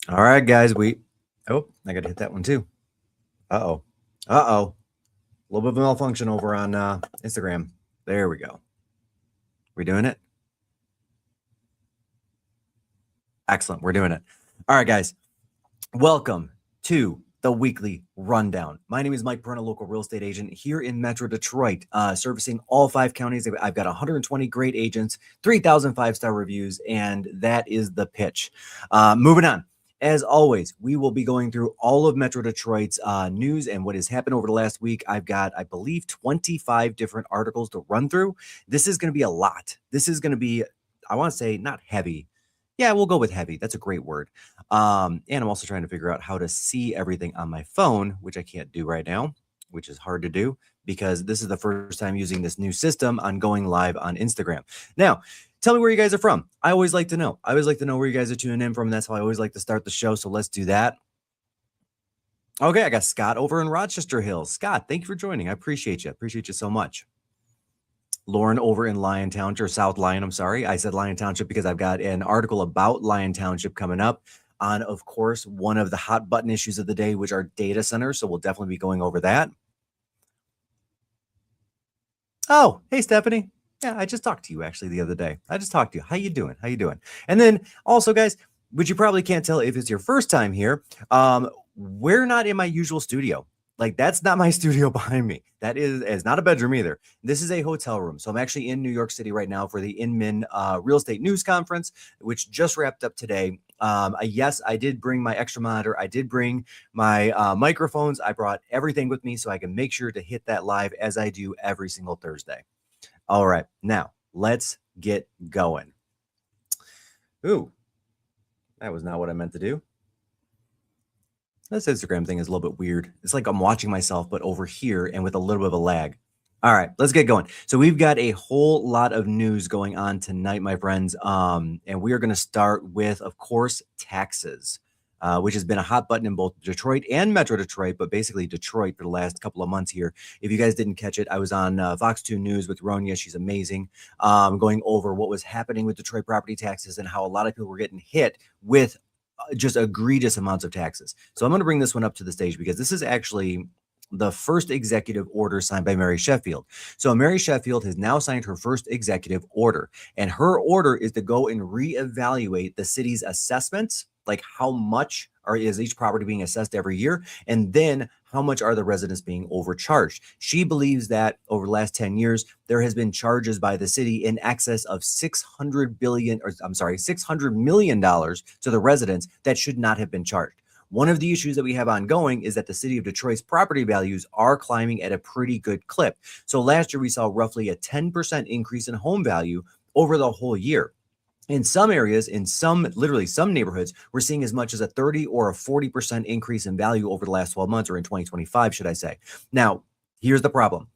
All right, guys. I got to hit that one too. Uh-oh. Uh-oh. A little bit of a malfunction over on Instagram. There we go. We doing it? Excellent. We're doing it. All right, guys. Welcome to the weekly rundown. My name is Mike Perna, local real estate agent here in Metro Detroit, servicing all 5 counties. I've got 120 great agents, 3,000 5-star reviews, and that is the pitch. Moving on. As always, we will be going through all of Metro Detroit's news and what has happened over the last week. I've got, I believe, 25 different articles to run through. This is going to be a lot. This is going to be, I want to say, not heavy. Yeah, we'll go with heavy. That's a great word. And I'm also trying to figure out how to see everything on my phone, which I can't do right now, which is hard to do because this is the first time using this new system on going live on Instagram. Now, tell me where you guys are from. I always like to know. I always like to know where you guys are tuning in from. That's how I always like to start the show. So let's do that. Okay, I got Scott over in Rochester Hills. Scott, thank you for joining. I appreciate you. Appreciate you so much. Lauren over in Lyon Township, or South Lyon, I'm sorry. I said Lyon Township because I've got an article about Lyon Township coming up on, of course, one of the hot button issues of the day, which are data centers. So we'll definitely be going over that. Oh, hey, Stephanie. Yeah, I just talked to you actually the other day. I just talked to you. How you doing? How you doing? And then also, guys, which you probably can't tell if it's your first time here, we're not in my usual studio. Like, that's not my studio behind me. That is not a bedroom either. This is a hotel room. So I'm actually in New York City right now for the Inman Real Estate News Conference, which just wrapped up today. Yes, I did bring my extra monitor. I did bring my microphones. I brought everything with me so I can make sure to hit that live as I do every single Thursday. All right, now let's get going. Ooh, that was not what I meant to do. This Instagram thing is a little bit weird. It's like I'm watching myself, but over here and with a little bit of a lag. All right, let's get going. So we've got a whole lot of news going on tonight, my friends. And we are going to start with, of course, taxes, which has been a hot button in both Detroit and Metro Detroit, but basically Detroit for the last couple of months here. If you guys didn't catch it, I was on Fox 2 News with Ronya. She's amazing, going over what was happening with Detroit property taxes and how a lot of people were getting hit with just egregious amounts of taxes. So I'm going to bring this one up to the stage because this is actually the first executive order signed by Mary Sheffield. So Mary Sheffield has now signed her first executive order, and her order is to go and reevaluate the city's assessments, like how much is each property being assessed every year, and then how much are the residents being overcharged. She believes that over the last 10 years, there has been charges by the city in excess of $600 million to the residents that should not have been charged. One of the issues that we have ongoing is that the city of Detroit's property values are climbing at a pretty good clip. So last year, we saw roughly a 10% increase in home value over the whole year. In some areas, literally some neighborhoods, we're seeing as much as a 30 or a 40% increase in value over the last 12 months, or in 2025, should I say. Now, here's the problem.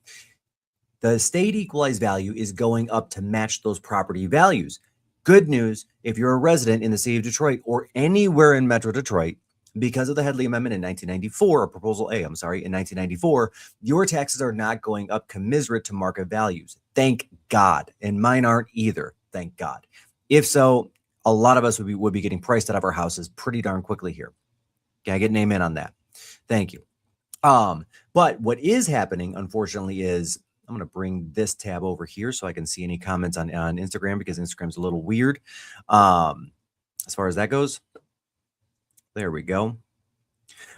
The state equalized value is going up to match those property values. Good news, if you're a resident in the city of Detroit or anywhere in Metro Detroit, because of the Headley Amendment in 1994, or Proposal A, in 1994, your taxes are not going up commensurate to market values. Thank God. And mine aren't either. Thank God. If so, a lot of us would be getting priced out of our houses pretty darn quickly here. Can I get an amen on that? Thank you. But what is happening, unfortunately, is I'm going to bring this tab over here so I can see any comments on Instagram, because Instagram's a little weird as far as that goes. There we go.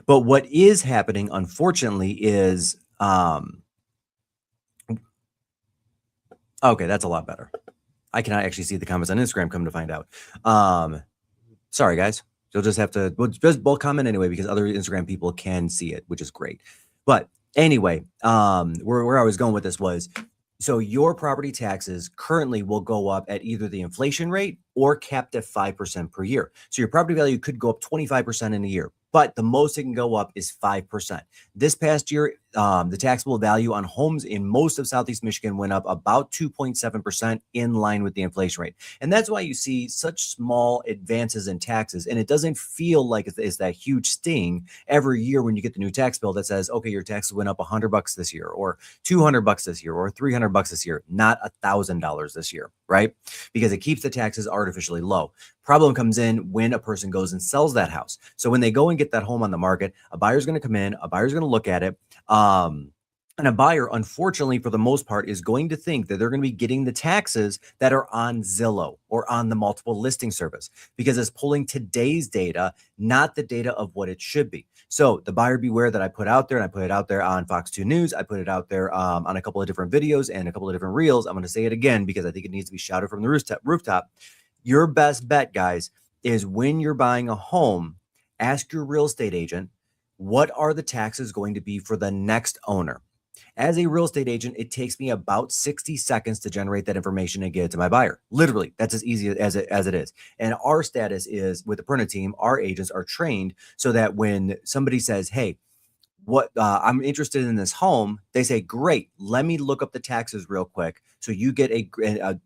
But what is happening, unfortunately, is okay, that's a lot better. I cannot actually see the comments on Instagram, come to find out. Sorry, guys. You'll just have to, we'll comment anyway, because other Instagram people can see it, which is great. But anyway, where I was going with this was, so your property taxes currently will go up at either the inflation rate or capped at 5% per year. So your property value could go up 25% in a year, but the most it can go up is 5%. This past year, the taxable value on homes in most of Southeast Michigan went up about 2.7% in line with the inflation rate. And that's why you see such small advances in taxes. And it doesn't feel like it's that huge sting every year when you get the new tax bill that says, okay, your taxes went up $100 this year, or $200 this year, or $300 this year, not $1,000 this year, right? Because it keeps the taxes artificially low. Problem comes in when a person goes and sells that house. So when they go and get that home on the market, a buyer's going to come in, a buyer's going to look at it. And a buyer, unfortunately, for the most part, is going to think that they're going to be getting the taxes that are on Zillow or on the multiple listing service, because it's pulling today's data, not the data of what it should be. So the buyer beware that I put out there, and I put it out there on Fox 2 News. I put it out there on a couple of different videos and a couple of different reels. I'm going to say it again because I think it needs to be shouted from the rooftop. Your best bet, guys, is when you're buying a home, ask your real estate agent, what are the taxes going to be for the next owner? As a real estate agent, it takes me about 60 seconds to generate that information and get it to my buyer. Literally, that's as easy as it is. And our status is, with the Perna team, our agents are trained so that when somebody says, hey, I'm interested in this home, they say, great, let me look up the taxes real quick. So you get a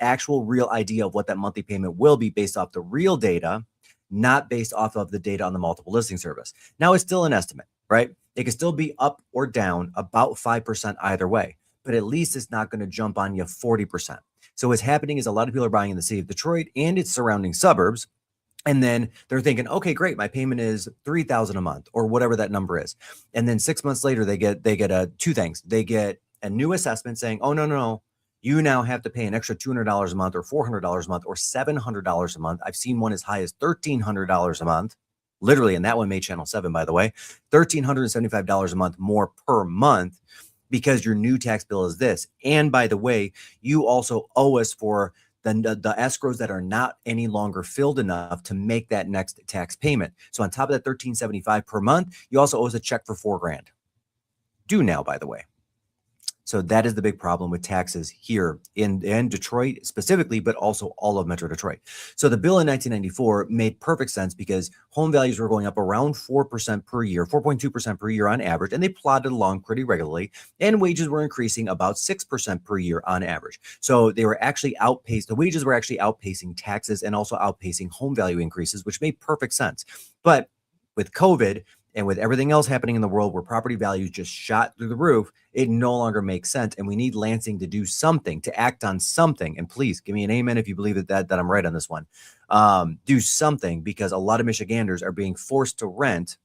actual real idea of what that monthly payment will be based off the real data, not based off of the data on the multiple listing service. Now, it's still an estimate, right? It can still be up or down about 5% either way, but at least it's not going to jump on you 40%. So what's happening is a lot of people are buying in the city of Detroit and its surrounding suburbs. And then they're thinking, okay, great, my payment is $3,000 a month or whatever that number is. And then 6 months later, they get two things. They get a new assessment saying, oh, no, you now have to pay an extra $200 a month or $400 a month or $700 a month. I've seen one as high as $1,300 a month, literally. And that one made Channel 7, by the way, $1,375 a month more per month because your new tax bill is this. And by the way, you also owe us for the escrows that are not any longer filled enough to make that next tax payment. So on top of that $1,375 per month, you also owe us a check for $4,000. Due now, by the way. So that is the big problem with taxes here in Detroit specifically, but also all of Metro Detroit. So the bill in 1994 made perfect sense because home values were going up around 4% per year, 4.2% per year on average, and they plodded along pretty regularly, and wages were increasing about 6% per year on average. So they were actually the wages were actually outpacing taxes and also outpacing home value increases, which made perfect sense. But with COVID, and with everything else happening in the world where property values just shot through the roof, it no longer makes sense. And we need Lansing to do something, to act on something. And please give me an amen if you believe that I'm right on this one. Do something, because a lot of Michiganders are being forced to rent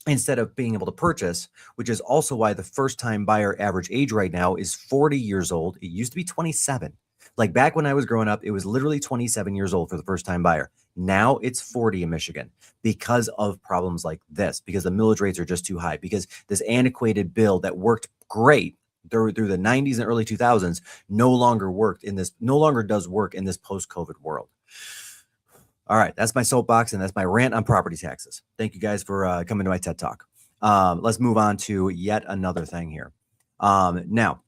instead of being able to purchase, which is also why the first-time buyer average age right now is 40 years old. It used to be 27. Like back when I was growing up, it was literally 27 years old for the first-time buyer. Now it's 40 in Michigan because of problems like this, because the millage rates are just too high, because this antiquated bill that worked great through the 90s and early 2000s no longer does work in this post-COVID world. All right, that's my soapbox, and that's my rant on property taxes. Thank you guys for coming to my TED Talk. Let's move on to yet another thing here. Now,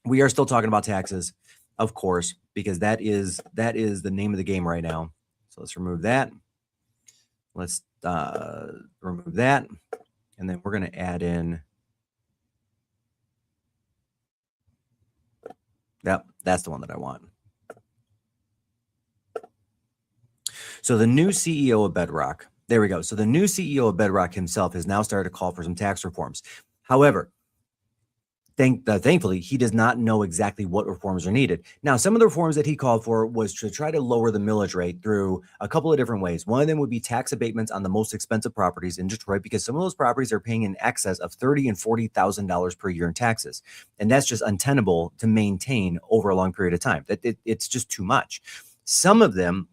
we are still talking about taxes, of course, because that is the name of the game right now. So let's remove that. Let's remove that. And then we're going to add in. Yep, that's the one that I want. So the new CEO of Bedrock, there we go. So the new CEO of Bedrock himself has now started to call for some tax reforms. However, thankfully, he does not know exactly what reforms are needed. Now, some of the reforms that he called for was to try to lower the millage rate through a couple of different ways. One of them would be tax abatements on the most expensive properties in Detroit, because some of those properties are paying in excess of $30,000 and $40,000 per year in taxes. And that's just untenable to maintain over a long period of time. It's just too much. Some of them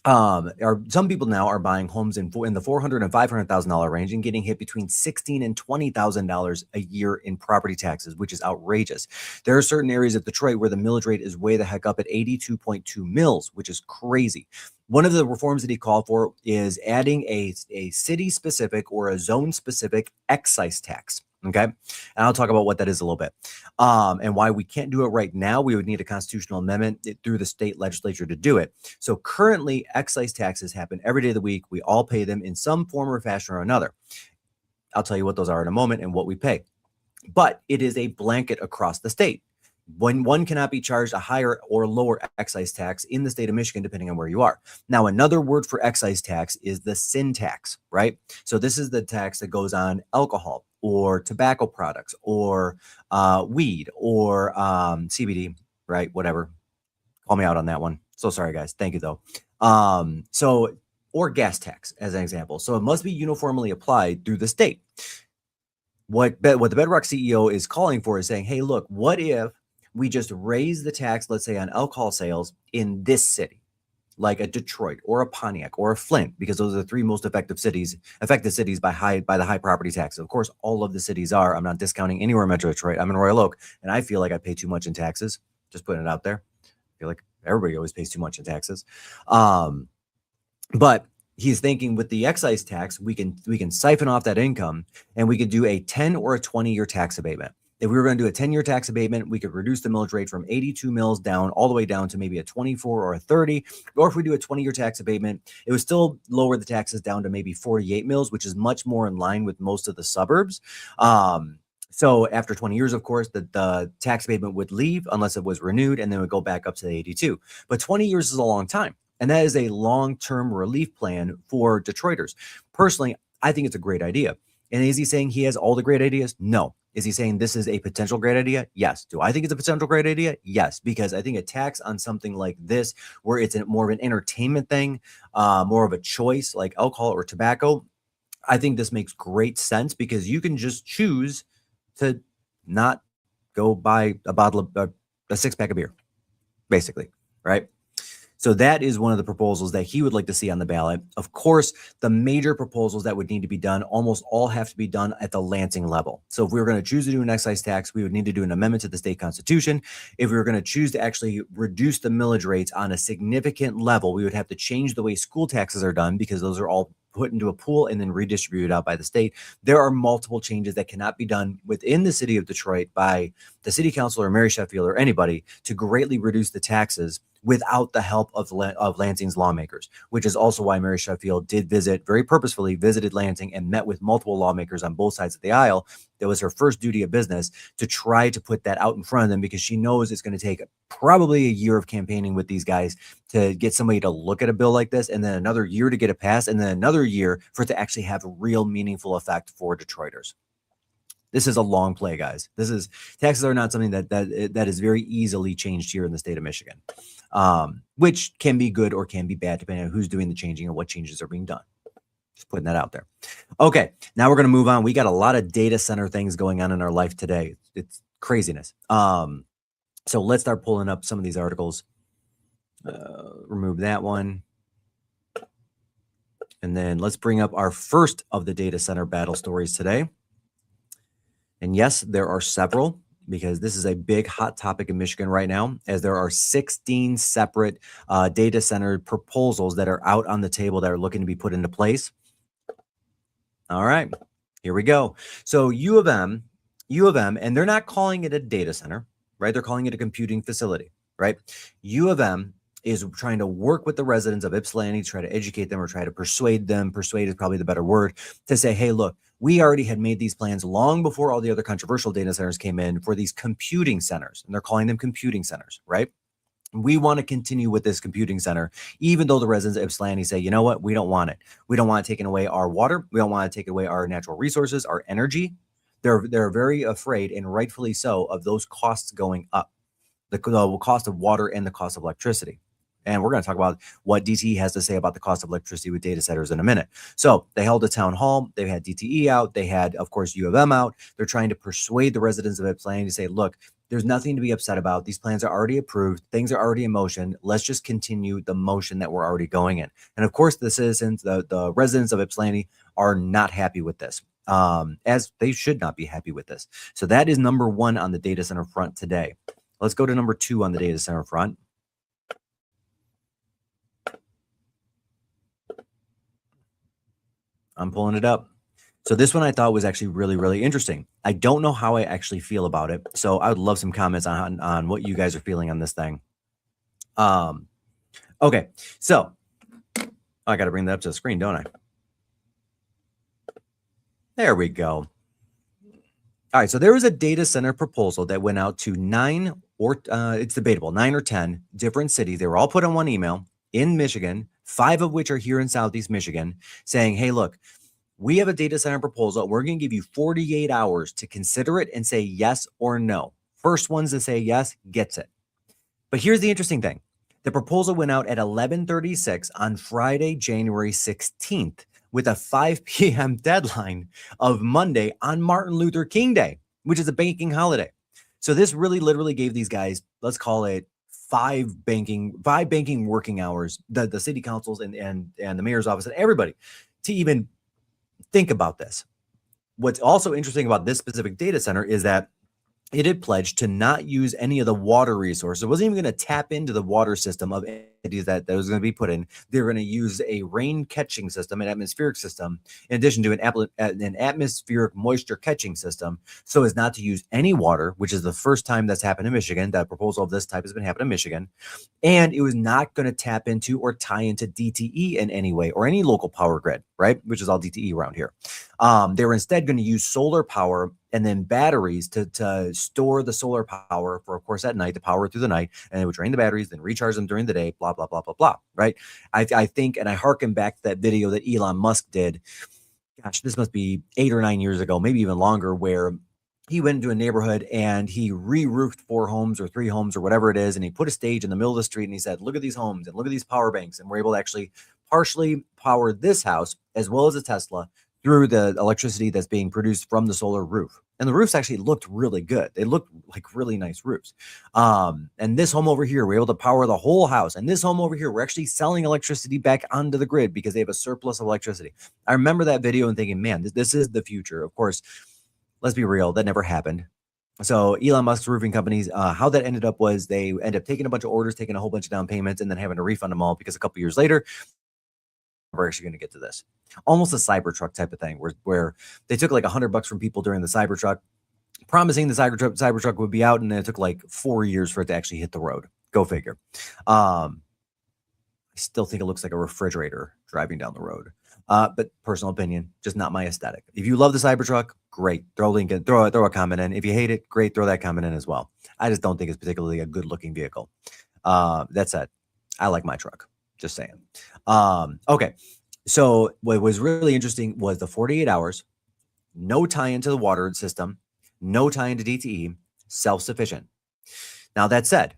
some people now are buying homes in the $400,000 and $500,000 range and getting hit between $16,000 and $20,000 a year in property taxes, which is outrageous. There are certain areas of Detroit where the millage rate is way the heck up at 82.2 mils, which is crazy. One of the reforms that he called for is adding a city-specific or a zone-specific excise tax. Okay. And I'll talk about what that is a little bit and why we can't do it right now. We would need a constitutional amendment through the state legislature to do it. So currently, excise taxes happen every day of the week. We all pay them in some form or fashion or another. I'll tell you what those are in a moment and what we pay. but it is a blanket across the state. When one cannot be charged a higher or lower excise tax in the state of Michigan, depending on where you are. Now, another word for excise tax is the sin tax, right? So this is the tax that goes on alcohol or tobacco products or weed or CBD, right? Whatever. Call me out on that one. So sorry, guys. Thank you, though. Or gas tax, as an example. So it must be uniformly applied through the state. What the Bedrock CEO is calling for is saying, hey, look, what if we just raise the tax, let's say, on alcohol sales in this city, like a Detroit or a Pontiac or a Flint, because those are the three most affected cities by the high property taxes. Of course, all of the cities are. I'm not discounting anywhere in Metro Detroit. I'm in Royal Oak, and I feel like I pay too much in taxes. Just putting it out there. I feel like everybody always pays too much in taxes. But he's thinking with the excise tax, we can siphon off that income, and we could do a 10 or a 20-year tax abatement. If we were going to do a 10-year tax abatement, we could reduce the millage rate from 82 mils down all the way down to maybe a 24 or a 30. Or if we do a 20-year tax abatement, it would still lower the taxes down to maybe 48 mils, which is much more in line with most of the suburbs. So after 20 years, of course, the tax abatement would leave unless it was renewed, and then would go back up to the 82. But 20 years is a long time. And that is a long-term relief plan for Detroiters. Personally, I think it's a great idea. And is he saying he has all the great ideas? No. Is he saying this is a potential great idea? Yes. Do I think it's a potential great idea? Yes, because I think a tax on something like this, where it's more of an entertainment thing, more of a choice like alcohol or tobacco, I think this makes great sense because you can just choose to not go buy a bottle of a six-pack of beer, basically, right? So that is one of the proposals that he would like to see on the ballot. Of course, the major proposals that would need to be done almost all have to be done at the Lansing level. So if we were going to choose to do an excise tax, we would need to do an amendment to the state constitution. If we were going to choose to actually reduce the millage rates on a significant level, we would have to change the way school taxes are done because those are all put into a pool and then redistributed out by the state. There are multiple changes that cannot be done within the city of Detroit by the city council or Mary Sheffield or anybody to greatly reduce the taxes without the help of Lansing's lawmakers, which is also why Mary Sheffield did very purposefully visited Lansing and met with multiple lawmakers on both sides of the aisle. That was her first duty of business, to try to put that out in front of them, because she knows it's going to take probably a year of campaigning with these guys to get somebody to look at a bill like this, and then another year to get it passed, and then another year for it to actually have a real meaningful effect for Detroiters. This is a long play, guys. Taxes are not something that is very easily changed here in the state of Michigan, which can be good or can be bad depending on who's doing the changing and what changes are being done. Just putting that out there. Okay, now we're going to move on. We got a lot of data center things going on in our life today. It's craziness. So let's start pulling up some of these articles. Remove that one. And then let's bring up our first of the data center battle stories today. And yes, there are several, because this is a big hot topic in Michigan right now, as there are 16 separate data center proposals that are out on the table that are looking to be put into place. All right, here we go. So U of M, and they're not calling it a data center, right? They're calling it a computing facility, right? U of M is trying to work with the residents of Ypsilanti to try to educate them or try to persuade them. Persuade is probably the better word, to say, hey, look, we already had made these plans long before all the other controversial data centers came in for these computing centers, and they're calling them computing centers, right? We want to continue with this computing center, even though the residents of Ypsilanti say, you know what, we don't want it. We don't want it taking away our water. We don't want to take away our natural resources, our energy. They're very afraid, and rightfully so, of those costs going up, the cost of water and the cost of electricity. And we're going to talk about what DTE has to say about the cost of electricity with data centers in a minute. So they held a town hall. They had DTE out. They had, of course, U of M out. They're trying to persuade the residents of Ypsilanti to say, look, there's nothing to be upset about. These plans are already approved. Things are already in motion. Let's just continue the motion that we're already going in. And of course, the citizens, the residents of Ypsilanti are not happy with this, as they should not be happy with this. So that is number one on the data center front today. Let's go to number two on the data center front. I'm pulling it up. So this one I thought was actually really, really interesting. I don't know how I actually feel about it, so I would love some comments on what you guys are feeling on this thing. Okay, so I got to bring that up to the screen, don't I? There we go. All right, so there was a data center proposal that went out to it's debatable, 9 or 10 different cities. They were all put on one email in Michigan, 5 of which are here in Southeast Michigan, saying, hey, look, we have a data center proposal. We're going to give you 48 hours to consider it and say yes or no. First ones to say yes gets it. But here's the interesting thing. The proposal went out at 11:36 on Friday, January 16th, with a 5 p.m. deadline of Monday on Martin Luther King Day, which is a banking holiday. So this really literally gave these guys, let's call it five banking working hours, the city councils and the mayor's office and everybody to even think about this. What's also interesting about this specific data center is that it had pledged to not use any of the water resources. It wasn't even going to tap into the water system of entities that was going to be put in. They were going to use a rain catching system, an atmospheric system, in addition to an atmospheric moisture catching system, so as not to use any water, which is the first time that's happened in Michigan. That proposal of this type has been happening in Michigan. And it was not going to tap into or tie into DTE in any way or any local power grid, right? Which is all DTE around here. They were instead going to use solar power and then batteries to store the solar power for, of course, at night, to power through the night, and they would drain the batteries, then recharge them during the day, blah, blah, blah, blah, blah, right? I think, and I hearken back to that video that Elon Musk did, gosh, this must be 8 or 9 years ago, maybe even longer, where he went into a neighborhood and he re-roofed 4 homes or 3 homes or whatever it is, and he put a stage in the middle of the street and he said, look at these homes and look at these power banks, and we're able to actually partially power this house as well as a Tesla through the electricity that's being produced from the solar roof. And the roofs actually looked really good. They looked like really nice roofs. And this home over here, we're able to power the whole house. And this home over here, we're actually selling electricity back onto the grid because they have a surplus of electricity. I remember that video and thinking, man, this is the future. Of course, let's be real, that never happened. So Elon Musk's roofing companies, how that ended up was they ended up taking a bunch of orders, taking a whole bunch of down payments, and then having to refund them all because a couple years later, we're actually going to get to this. Almost a Cybertruck type of thing where they took like $100 from people during the Cybertruck, promising the Cybertruck would be out, and then it took like 4 years for it to actually hit the road. Go figure. I still think it looks like a refrigerator driving down the road. But personal opinion, just not my aesthetic. If you love the Cybertruck, great. Throw a link in, throw a comment in. If you hate it, great. Throw that comment in as well. I just don't think it's particularly a good looking vehicle. That said, I like my truck. Just saying. Okay. So what was really interesting was the 48 hours, no tie into the water system, no tie into DTE, self-sufficient. Now that said,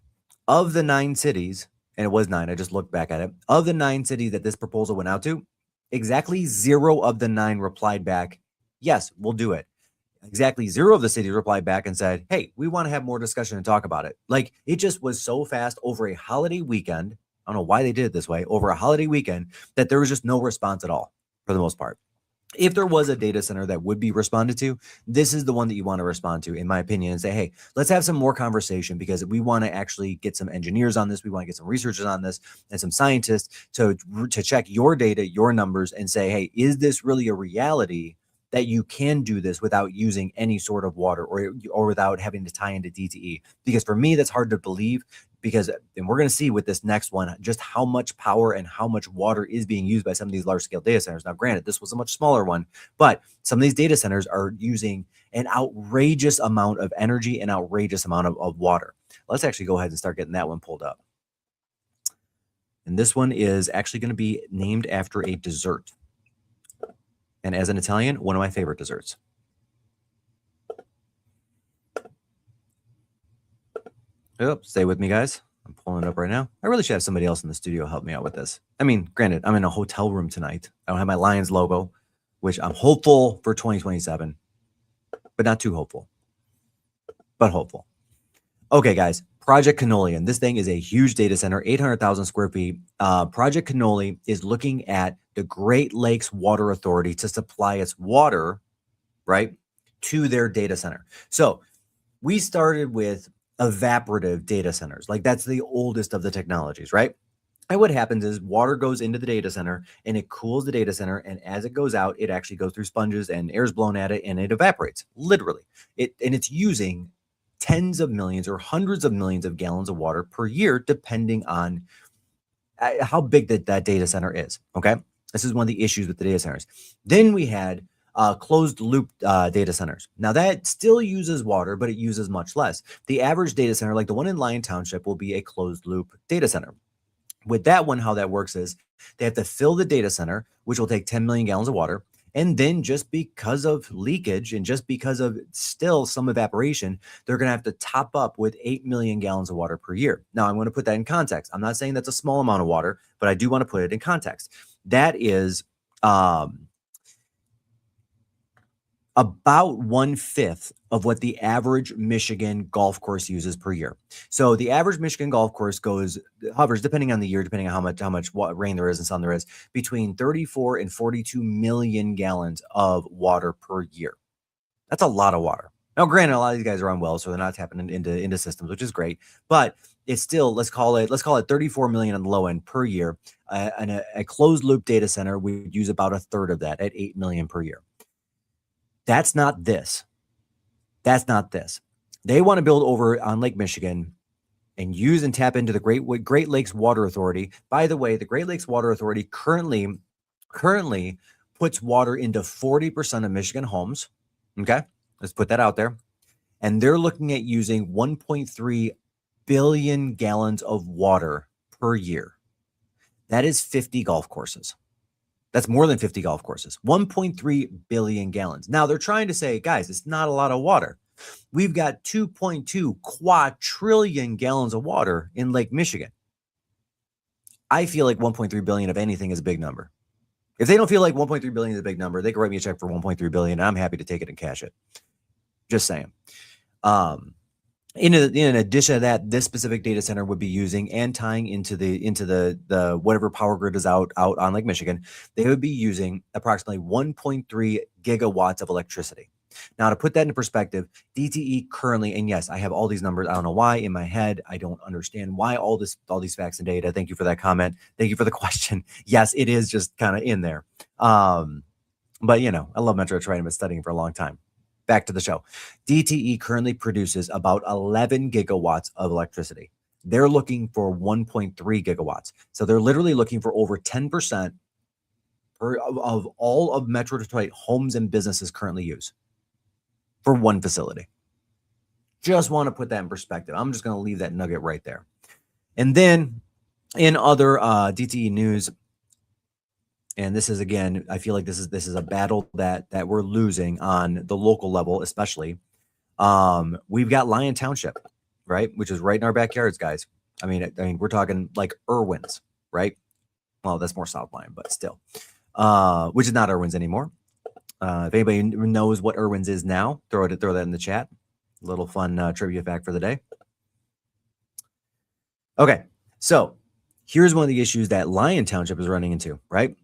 of the 9 cities, and it was 9, I just looked back at it, of the 9 cities that this proposal went out to, exactly 0 of the 9 replied back, yes, we'll do it. Exactly 0 of the cities replied back and said, hey, we want to have more discussion and talk about it. Like, it just was so fast over a holiday weekend. I don't know why they did it this way, over a holiday weekend, that there was just no response at all for the most part. If there was a data center that would be responded to, this is the one that you want to respond to, in my opinion, and say, hey, let's have some more conversation because we want to actually get some engineers on this. We want to get some researchers on this and some scientists to check your data, your numbers, and say, hey, is this really a reality that you can do this without using any sort of water or without having to tie into DTE? Because for me, that's hard to believe. Because, and we're going to see with this next one, just how much power and how much water is being used by some of these large scale data centers. Now, granted, this was a much smaller one, but some of these data centers are using an outrageous amount of energy and outrageous amount of water. Let's actually go ahead and start getting that one pulled up. And this one is actually going to be named after a dessert. And as an Italian, one of my favorite desserts. Oh, stay with me, guys. I'm pulling it up right now. I really should have somebody else in the studio help me out with this. I mean, granted, I'm in a hotel room tonight. I don't have my Lions logo, which I'm hopeful for 2027, but not too hopeful, but hopeful. Okay, guys, Project Cannoli, and this thing is a huge data center, 800,000 square feet. Project Cannoli is looking at the Great Lakes Water Authority to supply its water, right, to their data center. So we started with evaporative data centers. Like, that's the oldest of the technologies, right? And what happens is water goes into the data center and it cools the data center. And as it goes out, it actually goes through sponges and air's blown at it and it evaporates, literally. And it's using tens of millions or hundreds of millions of gallons of water per year, depending on how big that data center is. Okay. This is one of the issues with the data centers. Then we had closed loop data centers. Now that still uses water, but it uses much less. The average data center, like the one in Lyon Township, will be a closed loop data center. With that one, how that works is they have to fill the data center, which will take 10 million gallons of water. And then just because of leakage and just because of still some evaporation, they're going to have to top up with 8 million gallons of water per year. Now, I'm going to put that in context. I'm not saying that's a small amount of water, but I do want to put it in context. That is about 1/5 of what the average Michigan golf course uses per year. So the average Michigan golf course hovers, depending on the year, depending on how much rain there is and sun there is, between 34 and 42 million gallons of water per year. That's a lot of water. Now, granted, a lot of these guys are on wells, so they're not tapping into systems, which is great. But it's still, let's call it 34 million on the low end per year. And a closed loop data center would use about 1/3 of that at 8 million per year. That's not this. That's not this. They want to build over on Lake Michigan and use and tap into the Great Lakes Water Authority. By the way, the Great Lakes Water Authority currently puts water into 40% of Michigan homes. Okay, let's put that out there. And they're looking at using 1.3 billion gallons of water per year. That is 50 golf courses. That's more than 50 golf courses, 1.3 billion gallons. Now they're trying to say, guys, it's not a lot of water. We've got 2.2 quadrillion gallons of water in Lake Michigan. I feel like 1.3 billion of anything is a big number. If they don't feel like 1.3 billion is a big number, they can write me a check for 1.3 billion. And I'm happy to take it and cash it. Just saying. In addition to that, this specific data center would be using and tying into the whatever power grid is out on Lake Michigan. They would be using approximately 1.3 gigawatts of electricity. Now, to put that into perspective, DTE currently, and yes, I have all these numbers. I don't know why in my head. I don't understand why all these facts and data. Thank you for that comment. Thank you for the question. Yes, it is just kind of in there. But you know, I love Metro Detroit. I've been studying for a long time. Back to the show. DTE currently produces about 11 gigawatts of electricity. They're looking for 1.3 gigawatts. So they're literally looking for over 10% of all of Metro Detroit homes and businesses currently use for one facility. Just want to put that in perspective. I'm just going to leave that nugget right there. And then in other DTE news, and this is, again, I feel like this is a battle that we're losing on the local level, especially. We've got Lyon Township, right, which is right in our backyards, guys. I mean, we're talking like Irwin's, right? Well, that's more South Lyon, but still, which is not Irwin's anymore. If anybody knows what Irwin's is now, throw that in the chat. A little fun trivia fact for the day. Okay, so here's one of the issues that Lyon Township is running into, right?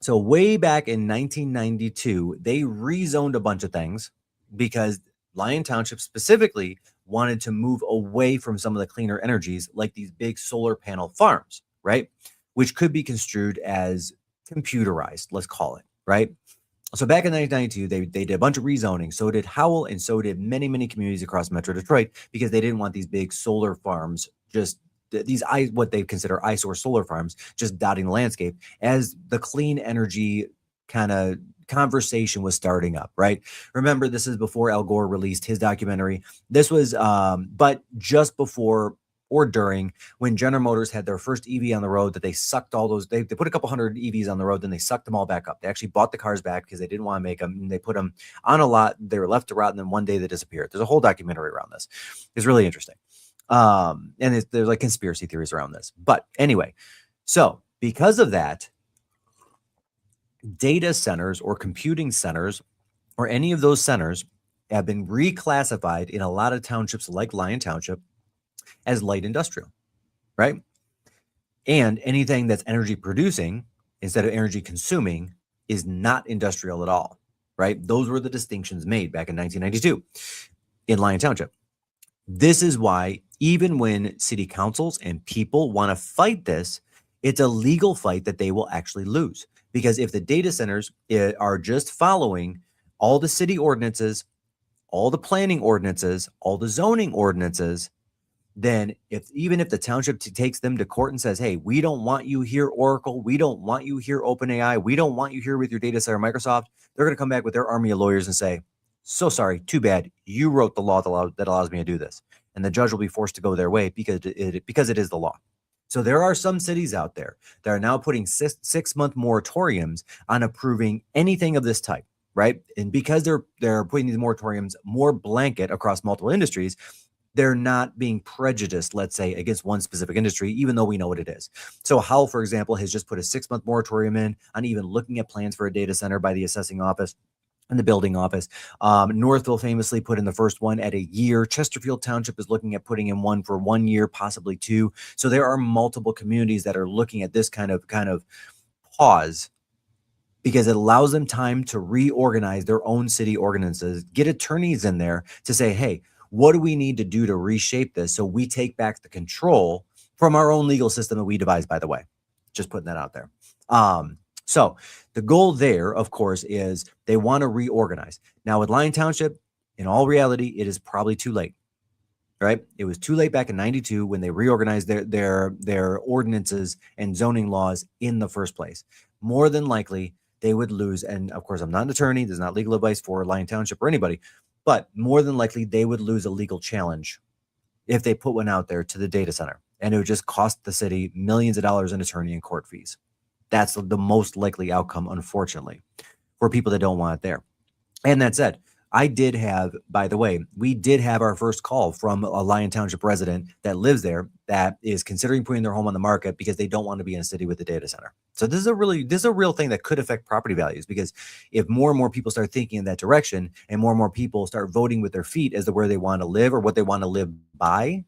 So way back in 1992, they rezoned a bunch of things because Lyon Township specifically wanted to move away from some of the cleaner energies like these big solar panel farms, right? Which could be construed as computerized, let's call it, right? So back in 1992, they did a bunch of rezoning. So did Howell, and so did many, many communities across Metro Detroit, because they didn't want these big solar farms, just what they consider eyesore solar farms, just dotting the landscape as the clean energy kind of conversation was starting up, right? Remember, this is before Al Gore released his documentary. This was, but just before or during when General Motors had their first EV on the road, that they sucked all those, they put a couple hundred EVs on the road, then they sucked them all back up. They actually bought the cars back because they didn't want to make them. And they put them on a lot. They were left to rot, and then one day they disappeared. There's a whole documentary around this. It's really interesting. And there's like conspiracy theories around this. But anyway, so because of that, data centers or computing centers or any of those centers have been reclassified in a lot of townships like Lyon Township as light industrial, right? And anything that's energy producing instead of energy consuming is not industrial at all, right? Those were the distinctions made back in 1992 in Lyon Township. This is why even when city councils and people want to fight this, it's a legal fight that they will actually lose. Because if the data centers are just following all the city ordinances, all the planning ordinances, all the zoning ordinances, then even if the township takes them to court and says, hey, we don't want you here, Oracle, we don't want you here, OpenAI, we don't want you here with your data center, Microsoft, they're going to come back with their army of lawyers and say, so sorry, too bad, you wrote the law that allows me to do this. And the judge will be forced to go their way because it is the law. So there are some cities out there that are now putting 6-month moratoriums on approving anything of this type, right? And because they're putting these moratoriums more blanket across multiple industries, they're not being prejudiced, let's say, against one specific industry, even though we know what it is. So Howell, for example, has just put a 6-month moratorium in on even looking at plans for a data center by the assessing office and the building office. Northville famously put in the first one at a year. Chesterfield Township is looking at putting in one for 1 year, possibly 2. So there are multiple communities that are looking at this kind of pause, because it allows them time to reorganize their own city ordinances, get attorneys in there to say, hey, what do we need to do to reshape this so we take back the control from our own legal system that we devised, by the way. Just putting that out there. So the goal there, of course, is they want to reorganize. Now with Lyon Township, in all reality, it is probably too late, right? It was too late back in 92 when they reorganized their ordinances and zoning laws in the first place. More than likely, they would lose. And of course, I'm not an attorney. There's not legal advice for Lyon Township or anybody, but more than likely, they would lose a legal challenge if they put one out there to the data center. And it would just cost the city millions of dollars in attorney and court fees. That's the most likely outcome, unfortunately, for people that don't want it there. And that said, I did have, by the way, we did have our first call from a Lyon Township resident that lives there that is considering putting their home on the market because they don't want to be in a city with a data center. So this is a real thing that could affect property values, because if more and more people start thinking in that direction and more people start voting with their feet as to where they want to live or what they want to live by,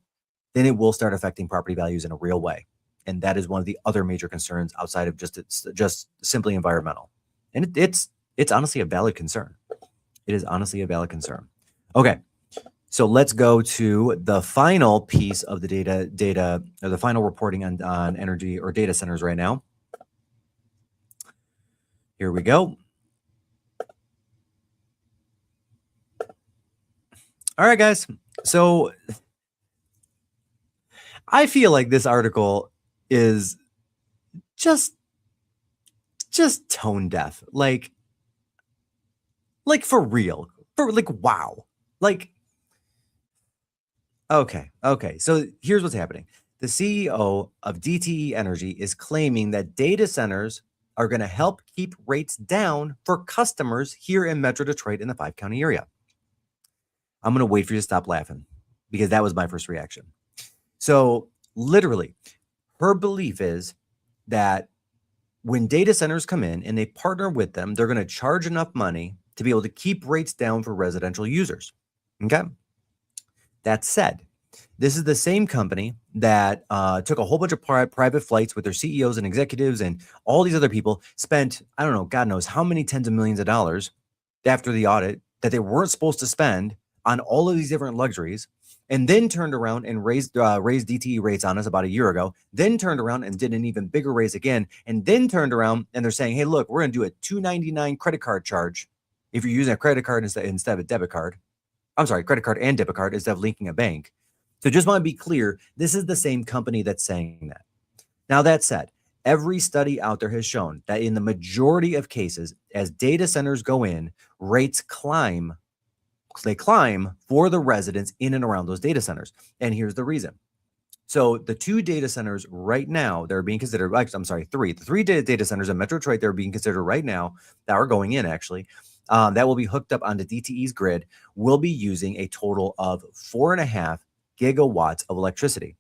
then it will start affecting property values in a real way. And that is one of the other major concerns outside of just simply environmental. And it's honestly a valid concern. It is honestly a valid concern. Okay, so let's go to the final piece of the data or the final reporting on energy or data centers right now. Here we go. All right, guys. So I feel like this article is just tone deaf. Like for real. Wow. Okay. So here's what's happening. The CEO of DTE Energy is claiming that data centers are going to help keep rates down for customers here in Metro Detroit in the 5-county area. I'm going to wait for you to stop laughing, because that was my first reaction. So literally, her belief is that when data centers come in and they partner with them, they're going to charge enough money to be able to keep rates down for residential users. Okay. That said, this is the same company that took a whole bunch of private flights with their CEOs and executives and all these other people, spent, I don't know, God knows how many tens of millions of dollars after the audit that they weren't supposed to spend on all of these different luxuries, and then turned around and raised DTE rates on us about a year ago, then turned around and did an even bigger raise again, and then turned around and they're saying, hey, look, we're going to do a $299 credit card charge if you're using a credit card instead of a debit card. I'm sorry, credit card and debit card instead of linking a bank. So just want to be clear, this is the same company that's saying that. Now, that said, every study out there has shown that in the majority of cases, as data centers go in, rates climb. They climb for the residents in and around those data centers. And here's the reason. So the 2 data centers right now that are being considered, I'm sorry, 3. The 3 data centers in Metro Detroit that are being considered right now, that are going in actually, that will be hooked up onto DTE's grid, will be using a total of 4.5 gigawatts of electricity.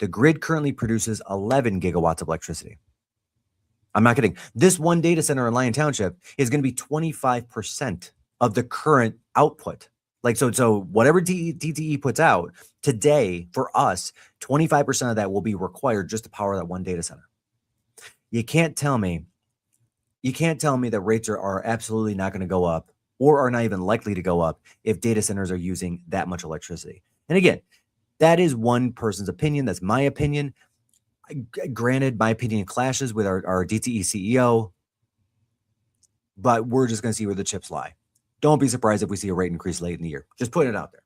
The grid currently produces 11 gigawatts of electricity. I'm not kidding. This one data center in Lyon Township is going to be 25% of the current output. So whatever DTE puts out today for us, 25% of that will be required just to power that one data center. You can't tell me that rates are absolutely not going to go up or are not even likely to go up if data centers are using that much electricity. And again, that is one person's opinion. That's my opinion. Granted, my opinion clashes with our DTE CEO, but we're just going to see where the chips lie. Don't be surprised if we see a rate increase late in the year. Just putting it out there.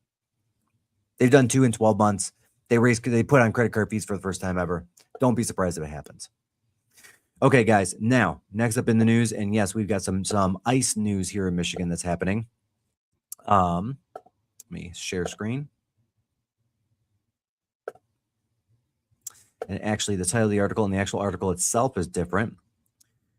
They've done 2 in 12 months. They put on credit card fees for the first time ever. Don't be surprised if it happens. Okay, guys. Now, next up in the news, and yes, we've got some ice news here in Michigan that's happening. Let me share screen. And actually, the title of the article and the actual article itself is different.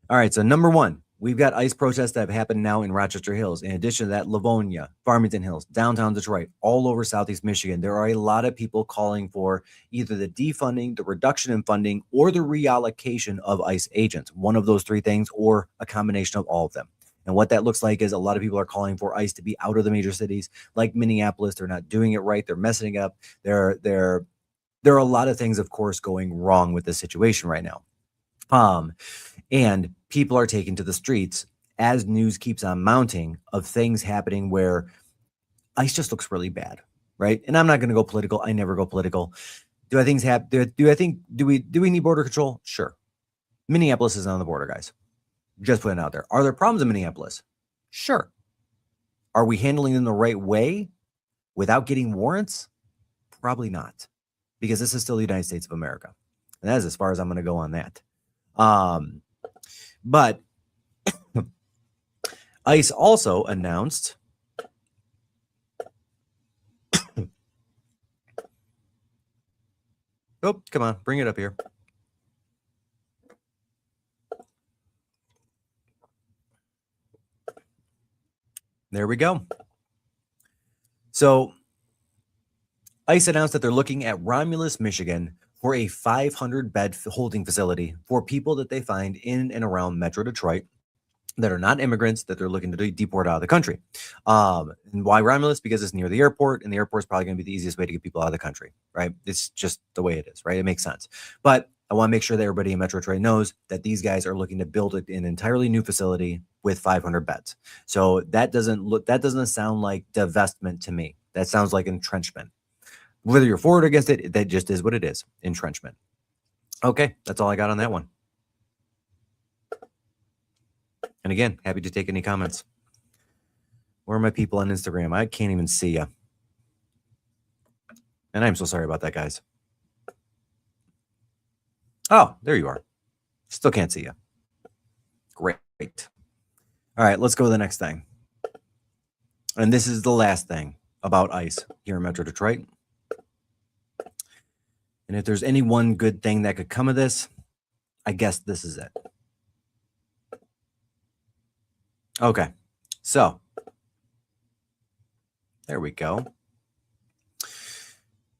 All right, so number one, we've got ICE protests that have happened now in Rochester Hills. In addition to that, Livonia, Farmington Hills, downtown Detroit, all over Southeast Michigan. There are a lot of people calling for either the defunding, the reduction in funding, or the reallocation of ICE agents. One of those three things, or a combination of all of them. And what that looks like is a lot of people are calling for ICE to be out of the major cities, like Minneapolis. They're not doing it right. They're messing it up. There are a lot of things, of course, going wrong with this situation right now. And people are taken to the streets as news keeps on mounting of things happening where ICE just looks really bad, right? And I'm not going to go political. I never go political. Do I think do we need border control? Sure. Minneapolis is on the border, guys. Just putting it out there. Are there problems in Minneapolis? Sure. Are we handling them the right way without getting warrants? Probably not, because this is still the United States of America. And that is as far as I'm going to go on that. But ICE also announced oh, come on, bring it up here. There we go. So ICE announced that they're looking at Romulus, Michigan for a 500-bed holding facility for people that they find in and around Metro Detroit that are not immigrants that they're looking to deport out of the country. And why Romulus? Because it's near the airport, and the airport is probably going to be the easiest way to get people out of the country, right? It's just the way it is, right? It makes sense. But I want to make sure that everybody in Metro Detroit knows that these guys are looking to build an entirely new facility with 500 beds. So that doesn't sound like divestment to me. That sounds like entrenchment. Whether you're for or against it, that just is what it is, entrenchment. Okay, that's all I got on that one. And again, happy to take any comments. Where are my people on Instagram? I can't even see you. And I'm so sorry about that, guys. Oh, there you are. Still can't see you. Great. All right, let's go to the next thing. And this is the last thing about ICE here in Metro Detroit. And if there's any one good thing that could come of this, I guess this is it. Okay, so there we go.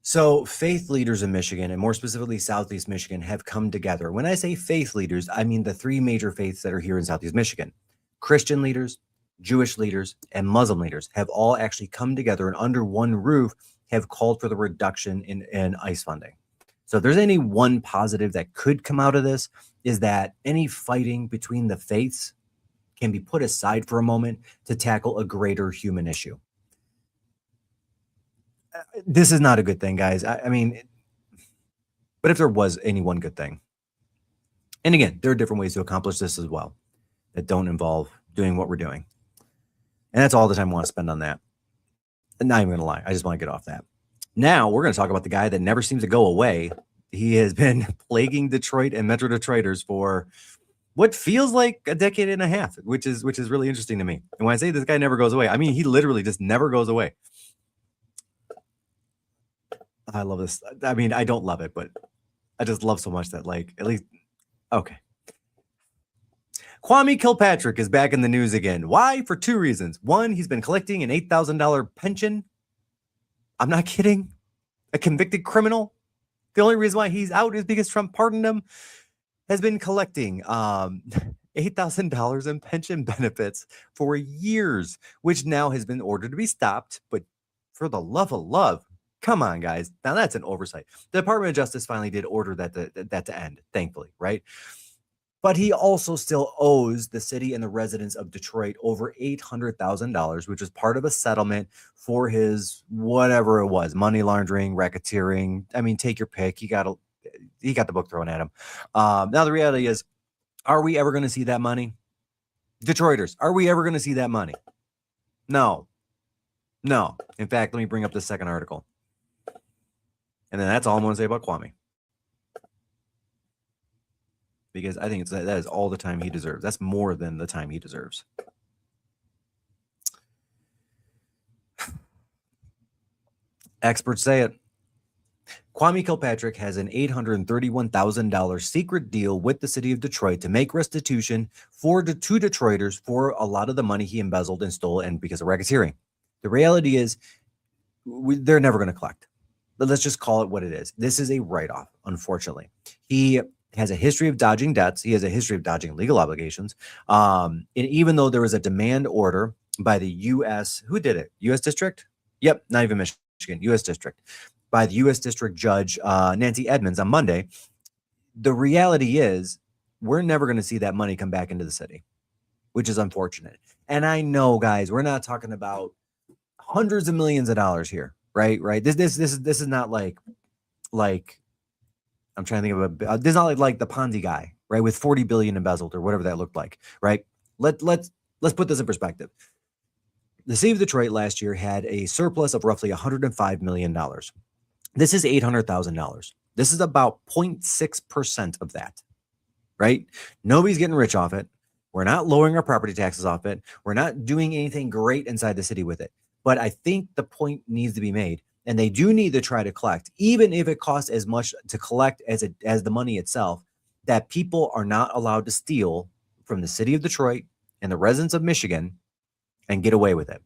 So faith leaders in Michigan, and more specifically Southeast Michigan, have come together. When I say faith leaders, I mean the three major faiths that are here in Southeast Michigan. Christian leaders, Jewish leaders, and Muslim leaders have all actually come together and under one roof have called for the reduction in ICE funding. So if there's any one positive that could come out of this, is that any fighting between the faiths can be put aside for a moment to tackle a greater human issue. This is not a good thing, guys. I mean, but if there was any one good thing, and again, there are different ways to accomplish this as well that don't involve doing what we're doing. And that's all the time I want to spend on that. And not even going to lie. I just want to get off that. Now we're going to talk about the guy that never seems to go away. He has been plaguing Detroit and Metro Detroiters for what feels like a decade and a half, which is really interesting to me. And when I say this guy never goes away, I mean, he literally just never goes away. I love this. I mean, I don't love it, but I just love so much that, like, at least, okay. Kwame Kilpatrick is back in the news again. Why? For two reasons. One, he's been collecting an $8,000 pension. I'm not kidding. A convicted criminal. The only reason why he's out is because Trump pardoned him. Has been collecting $8,000 in pension benefits for years, which now has been ordered to be stopped. But for the love of love, come on, guys. Now that's an oversight. The Department of Justice finally did order that to end, thankfully, right? But he also still owes the city and the residents of Detroit over $800,000, which is part of a settlement for his whatever it was, money laundering, racketeering. I mean, take your pick. He got the book thrown at him. Now the reality is, are we ever going to see that money? Detroiters, are we ever going to see that money? No. In fact, let me bring up the second article. And then that's all I'm going to say about Kwame. Because I think that is all the time he deserves. That's more than the time he deserves. Experts say it. Kwame Kilpatrick has an $831,000 secret deal with the city of Detroit to make restitution to Detroiters for a lot of the money he embezzled and stole, and because of racketeering. The reality is they're never going to collect. But let's just call it what it is. This is a write-off, unfortunately. He has a history of dodging debts. He has a history of dodging legal obligations. And even though there was a demand order by the U.S., who did it? U.S. District? Yep, not even Michigan, U.S. District. By the U.S. District Judge Nancy Edmonds on Monday. The reality is we're never going to see that money come back into the city, which is unfortunate. And I know, guys, we're not talking about hundreds of millions of dollars here, right? This is not like I'm trying to think of this is not like the Ponzi guy, right? With 40 billion embezzled or whatever that looked like, right? Let's put this in perspective. The city of Detroit last year had a surplus of roughly $105 million. This is $800,000. This is about 0.6% of that, right? Nobody's getting rich off it. We're not lowering our property taxes off it. We're not doing anything great inside the city with it. But I think the point needs to be made, and they do need to try to collect, even if it costs as much to collect as the money itself, that people are not allowed to steal from the city of Detroit and the residents of Michigan and get away with it.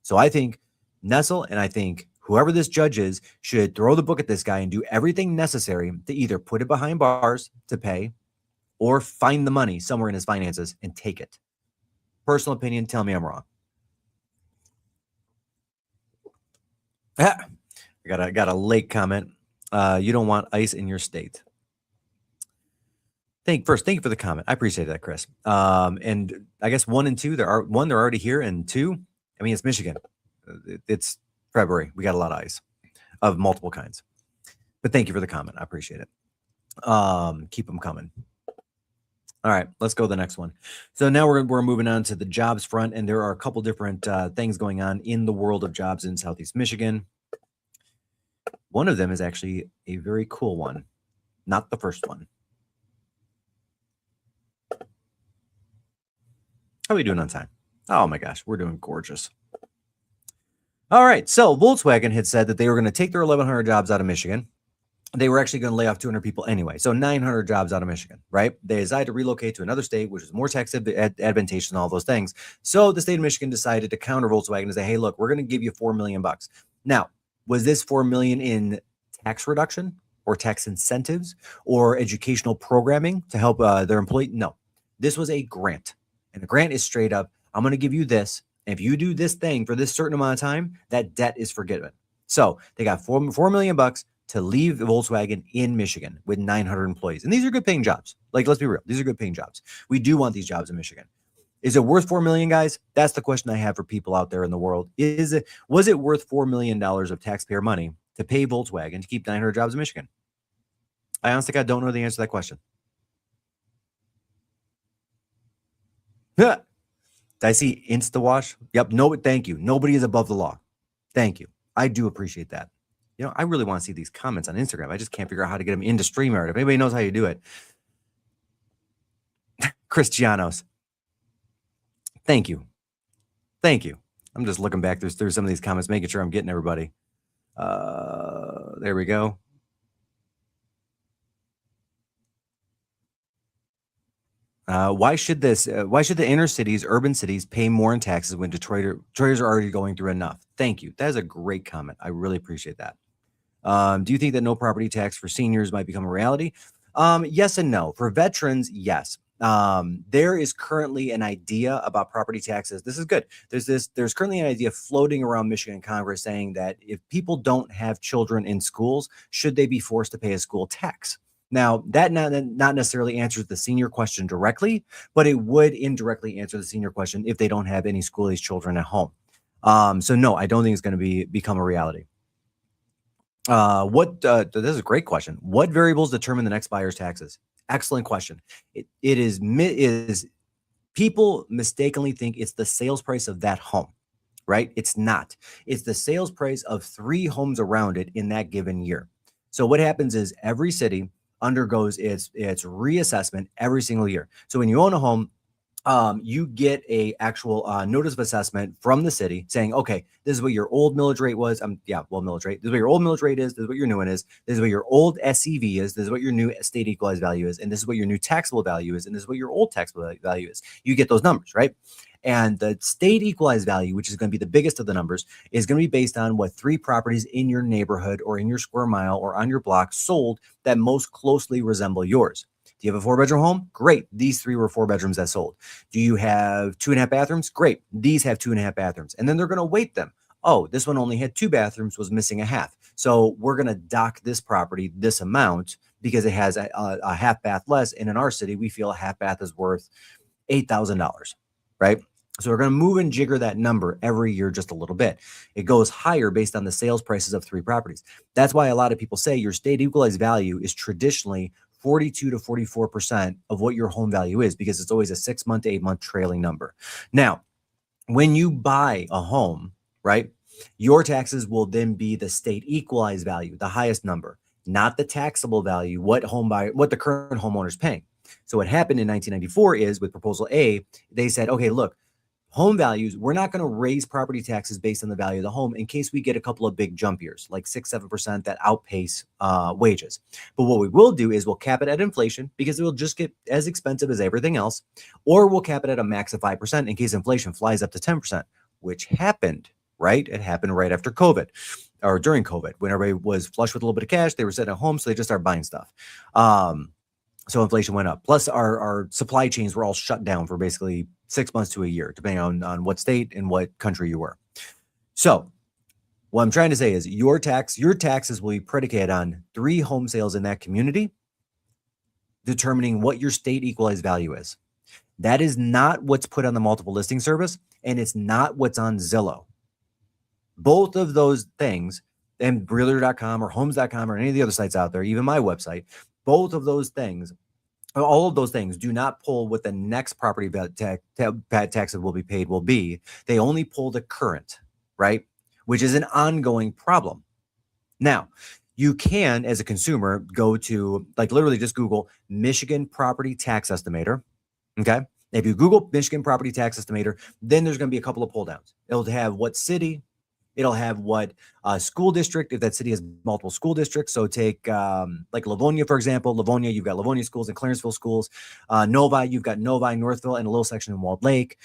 So I think Nessel and I think whoever this judge is should throw the book at this guy and do everything necessary to either put it behind bars to pay or find the money somewhere in his finances and take it. Personal opinion, tell me I'm wrong. I got a late comment. You don't want ice in your state. Thank you for the comment. I appreciate that, Chris. And I guess 1 and 2, they're already here, and 2, I mean, it's Michigan. It's February. We got a lot of ice of multiple kinds. But thank you for the comment. I appreciate it. Keep them coming. All right, let's go to the next one. So now we're moving on to the jobs front, and there are a couple different things going on in the world of jobs in Southeast Michigan. One of them is actually a very cool one, not the first one. How are we doing on time? Oh my gosh, we're doing gorgeous. All right, so Volkswagen had said that they were going to take their 1,100 jobs out of Michigan. They were actually going to lay off 200 people anyway, so 900 jobs out of Michigan, right? They decided to relocate to another state, which is more tax advantageous and all those things. So the state of Michigan decided to counter Volkswagen and say, hey, look, we're going to give you $4 million. Now, was this $4 million in tax reduction or tax incentives or educational programming to help their employee? No, this was a grant. And the grant is straight up, I'm going to give you this. And if you do this thing for this certain amount of time, that debt is forgiven. So they got $4 million to leave Volkswagen in Michigan with 900 employees. And these are good paying jobs. Like, let's be real. These are good paying jobs. We do want these jobs in Michigan. Is it worth $4 million, guys? That's the question I have for people out there in the world. Was it worth $4 million of taxpayer money to pay Volkswagen to keep 900 jobs in Michigan? I honestly, I don't know the answer to that question. Did I see InstaWash? Yep. No, thank you. Nobody is above the law. Thank you. I do appreciate that. You know, I really want to see these comments on Instagram. I just can't figure out how to get them into StreamYard. If anybody knows how you do it. Christianos. Thank you. Thank you. I'm just looking back through some of these comments, making sure I'm getting everybody. There we go. Why should the inner cities, urban cities, pay more in taxes when Detroiters are already going through enough? Thank you. That is a great comment. I really appreciate that. Do you think that no property tax for seniors might become a reality? Yes and no. For veterans, yes. There is currently an idea about property taxes. This is good. There's currently an idea floating around Michigan Congress saying that if people don't have children in schools, should they be forced to pay a school tax? Now, that not necessarily answers the senior question directly, but it would indirectly answer the senior question if they don't have any school-age children at home. So no, I don't think it's going to become a reality. This is a great question. What variables determine the next buyer's taxes? Excellent question. It is people mistakenly think it's the sales price of that home, right? It's not. It's the sales price of 3 homes around it in that given year. So what happens is every city undergoes its reassessment every single year. So when you own a home, you get a actual notice of assessment from the city saying, okay, this is what your old millage rate was. Millage rate. This is what your old millage rate is. This is what your new one is. This is what your old SEV is. This is what your new state equalized value is. And this is what your new taxable value is. And this is what your old taxable value is. You get those numbers, right? And the state equalized value, which is going to be the biggest of the numbers, is going to be based on what 3 properties in your neighborhood or in your square mile or on your block sold that most closely resemble yours. Do you have a 4-bedroom home? Great. These 3 were 4 bedrooms that sold. Do you have 2.5 bathrooms? Great. These have 2.5 bathrooms. And then they're going to weight them. Oh, this one only had 2 bathrooms, was missing a half. So we're going to dock this property this amount because it has a half bath less. And in our city, we feel a half bath is worth $8,000, right? So we're going to move and jigger that number every year just a little bit. It goes higher based on the sales prices of 3 properties. That's why a lot of people say your state equalized value is traditionally 42 to 44% of what your home value is, because it's always a 6-month to 8-month trailing number. Now, when you buy a home, right, your taxes will then be the state equalized value, the highest number, not the taxable value, what the current homeowner is paying. So what happened in 1994 is with Proposal A, they said, okay, look, home values, we're not going to raise property taxes based on the value of the home in case we get a couple of big jump years, like 6-7% that outpace wages. But what we will do is we'll cap it at inflation because it will just get as expensive as everything else, or we'll cap it at a max of 5% in case inflation flies up to 10%, which happened, right? It happened right after COVID or during COVID when everybody was flush with a little bit of cash. They were sitting at home, so they just started buying stuff. So inflation went up. Plus our supply chains were all shut down for basically 6 months to a year, depending on what state and what country you were. So what I'm trying to say is your taxes will be predicated on 3 home sales in that community, determining what your state equalized value is. That is not what's put on the multiple listing service, and it's not what's on Zillow. Both of those things, and realtor.com or homes.com or any of the other sites out there, even my website, both of those things, all of those things do not pull what the next property taxes will be paid will be. They only pull the current, right? Which is an ongoing problem. Now, you can, as a consumer, go to literally just Google Michigan Property Tax Estimator. Okay. If you Google Michigan Property Tax Estimator, then there's going to be a couple of pull downs. It'll have what city, it'll have what school district, if that city has multiple school districts. So take like Livonia, for example. Livonia, you've got Livonia schools and Clarenceville schools. Novi, you've got Novi, Northville, and a little section in Walled Lake.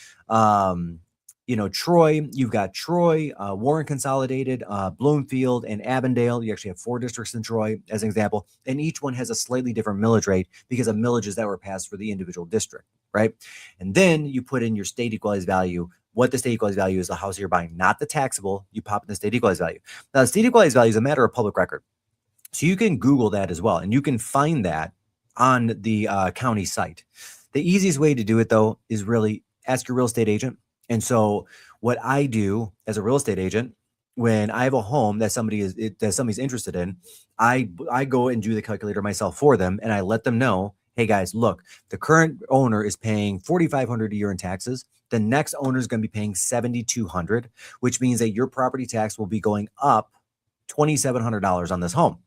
Troy, you've got Troy, Warren Consolidated, Bloomfield, and Avondale. You actually have 4 districts in Troy, as an example. And each one has a slightly different millage rate because of millages that were passed for the individual district, right? And then you put in your state equalized value. What the state equalized value is, the house you're buying, not the taxable. You pop in the state equalized value. Now, the state equalized value is a matter of public record. So you can Google that as well, and you can find that on the county site. The easiest way to do it, though, is really ask your real estate agent. And so what I do as a real estate agent, when I have a home that somebody's interested in, I go and do the calculator myself for them, and I let them know, hey guys, look, the current owner is paying $4,500 a year in taxes. The next owner is going to be paying $7,200, which means that your property tax will be going up $2,700 on this home,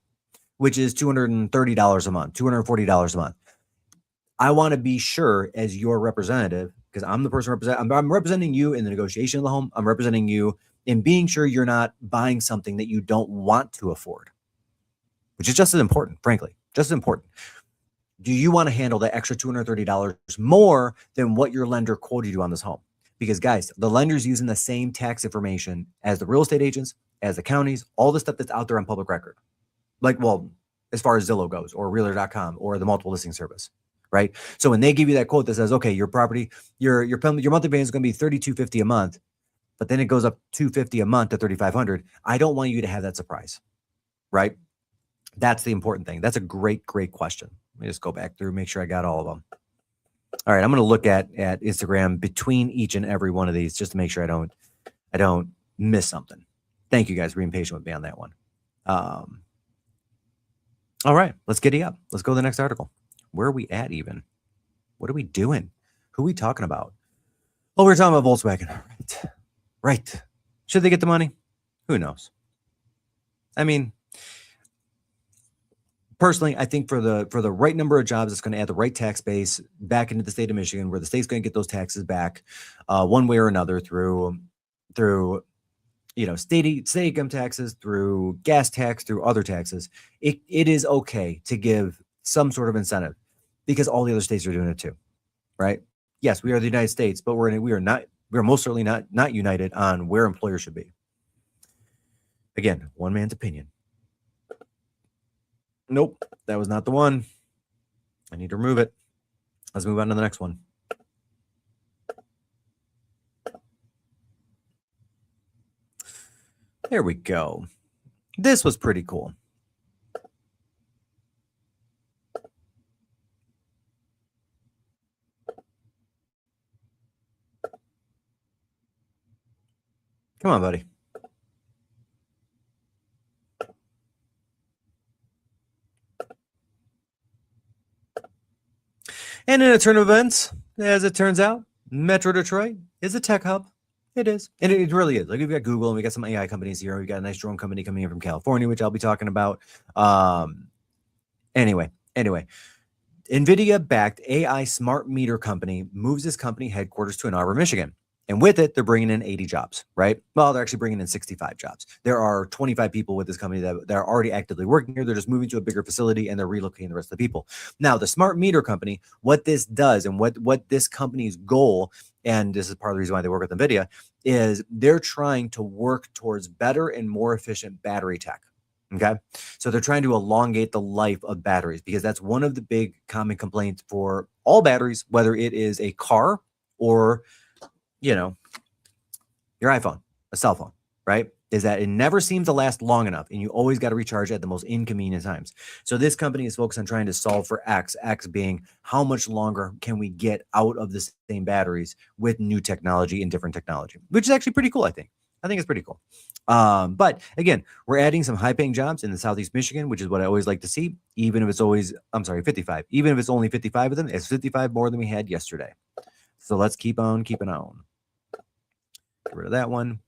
which is $230 a month, $240 a month. I want to be sure, as your representative, because I'm the person I'm representing you in the negotiation of the home. I'm representing you in being sure you're not buying something that you don't want to afford, which is just as important, frankly, just as important. Do you want to handle the extra $230 more than what your lender quoted you on this home? Because guys, the lender's using the same tax information as the real estate agents, as the counties, all the stuff that's out there on public record. As far as Zillow goes, or realtor.com, or the multiple listing service, right? So when they give you that quote that says, okay, your property, your monthly payment is going to be $3,250 a month, but then it goes up $250 a month to $3,500. I don't want you to have that surprise, right? That's the important thing. That's a great, great question. Let me just go back through, make sure I got all of them. All right, I'm going to look at Instagram between each and every one of these just to make sure I don't miss something. Thank you guys for being patient with me on that one. All right, let's giddy up. Let's go to the next article. Where are we at even? What are we doing? Who are we talking about? Oh, we're talking about Volkswagen. Right. Should they get the money? Who knows? I mean, personally, I think for the right number of jobs, it's going to add the right tax base back into the state of Michigan, where the state's going to get those taxes back one way or another through state income taxes, through gas tax, through other taxes. It is okay to give some sort of incentive because all the other states are doing it too, right? Yes, we are the United States, but we're most certainly not united on where employers should be. Again, one man's opinion. Nope, that was not the one. I need to remove it. Let's move on to the next one. There we go. This was pretty cool. Come on, buddy. And in a turn of events, as it turns out, Metro Detroit is a tech hub. It is. And it really is. Like, we've got Google and we got some AI companies here. We've got a nice drone company coming in from California, which I'll be talking about. Anyway, NVIDIA-backed AI smart meter company moves its company headquarters to Ann Arbor, Michigan. And with it, they're bringing in 80 jobs, right? Well, they're actually bringing in 65 jobs. There are 25 people with this company that are already actively working here. They're just moving to a bigger facility and they're relocating the rest of the people. Now, the smart meter company, what this does and what this company's goal, and this is part of the reason why they work with NVIDIA, is they're trying to work towards better and more efficient battery tech. Okay. So they're trying to elongate the life of batteries because that's one of the big common complaints for all batteries, whether it is a car or your iPhone, a cell phone, right? Is that it never seems to last long enough and you always got to recharge at the most inconvenient times. So this company is focused on trying to solve for X being how much longer can we get out of the same batteries with new technology and different technology, which is actually pretty cool, I think. I think it's pretty cool. But again, we're adding some high paying jobs in the Southeast Michigan, which is what I always like to see, even if it's 55. Even if it's only 55 of them, it's 55 more than we had yesterday. So let's keep on keeping on. Get rid of that one.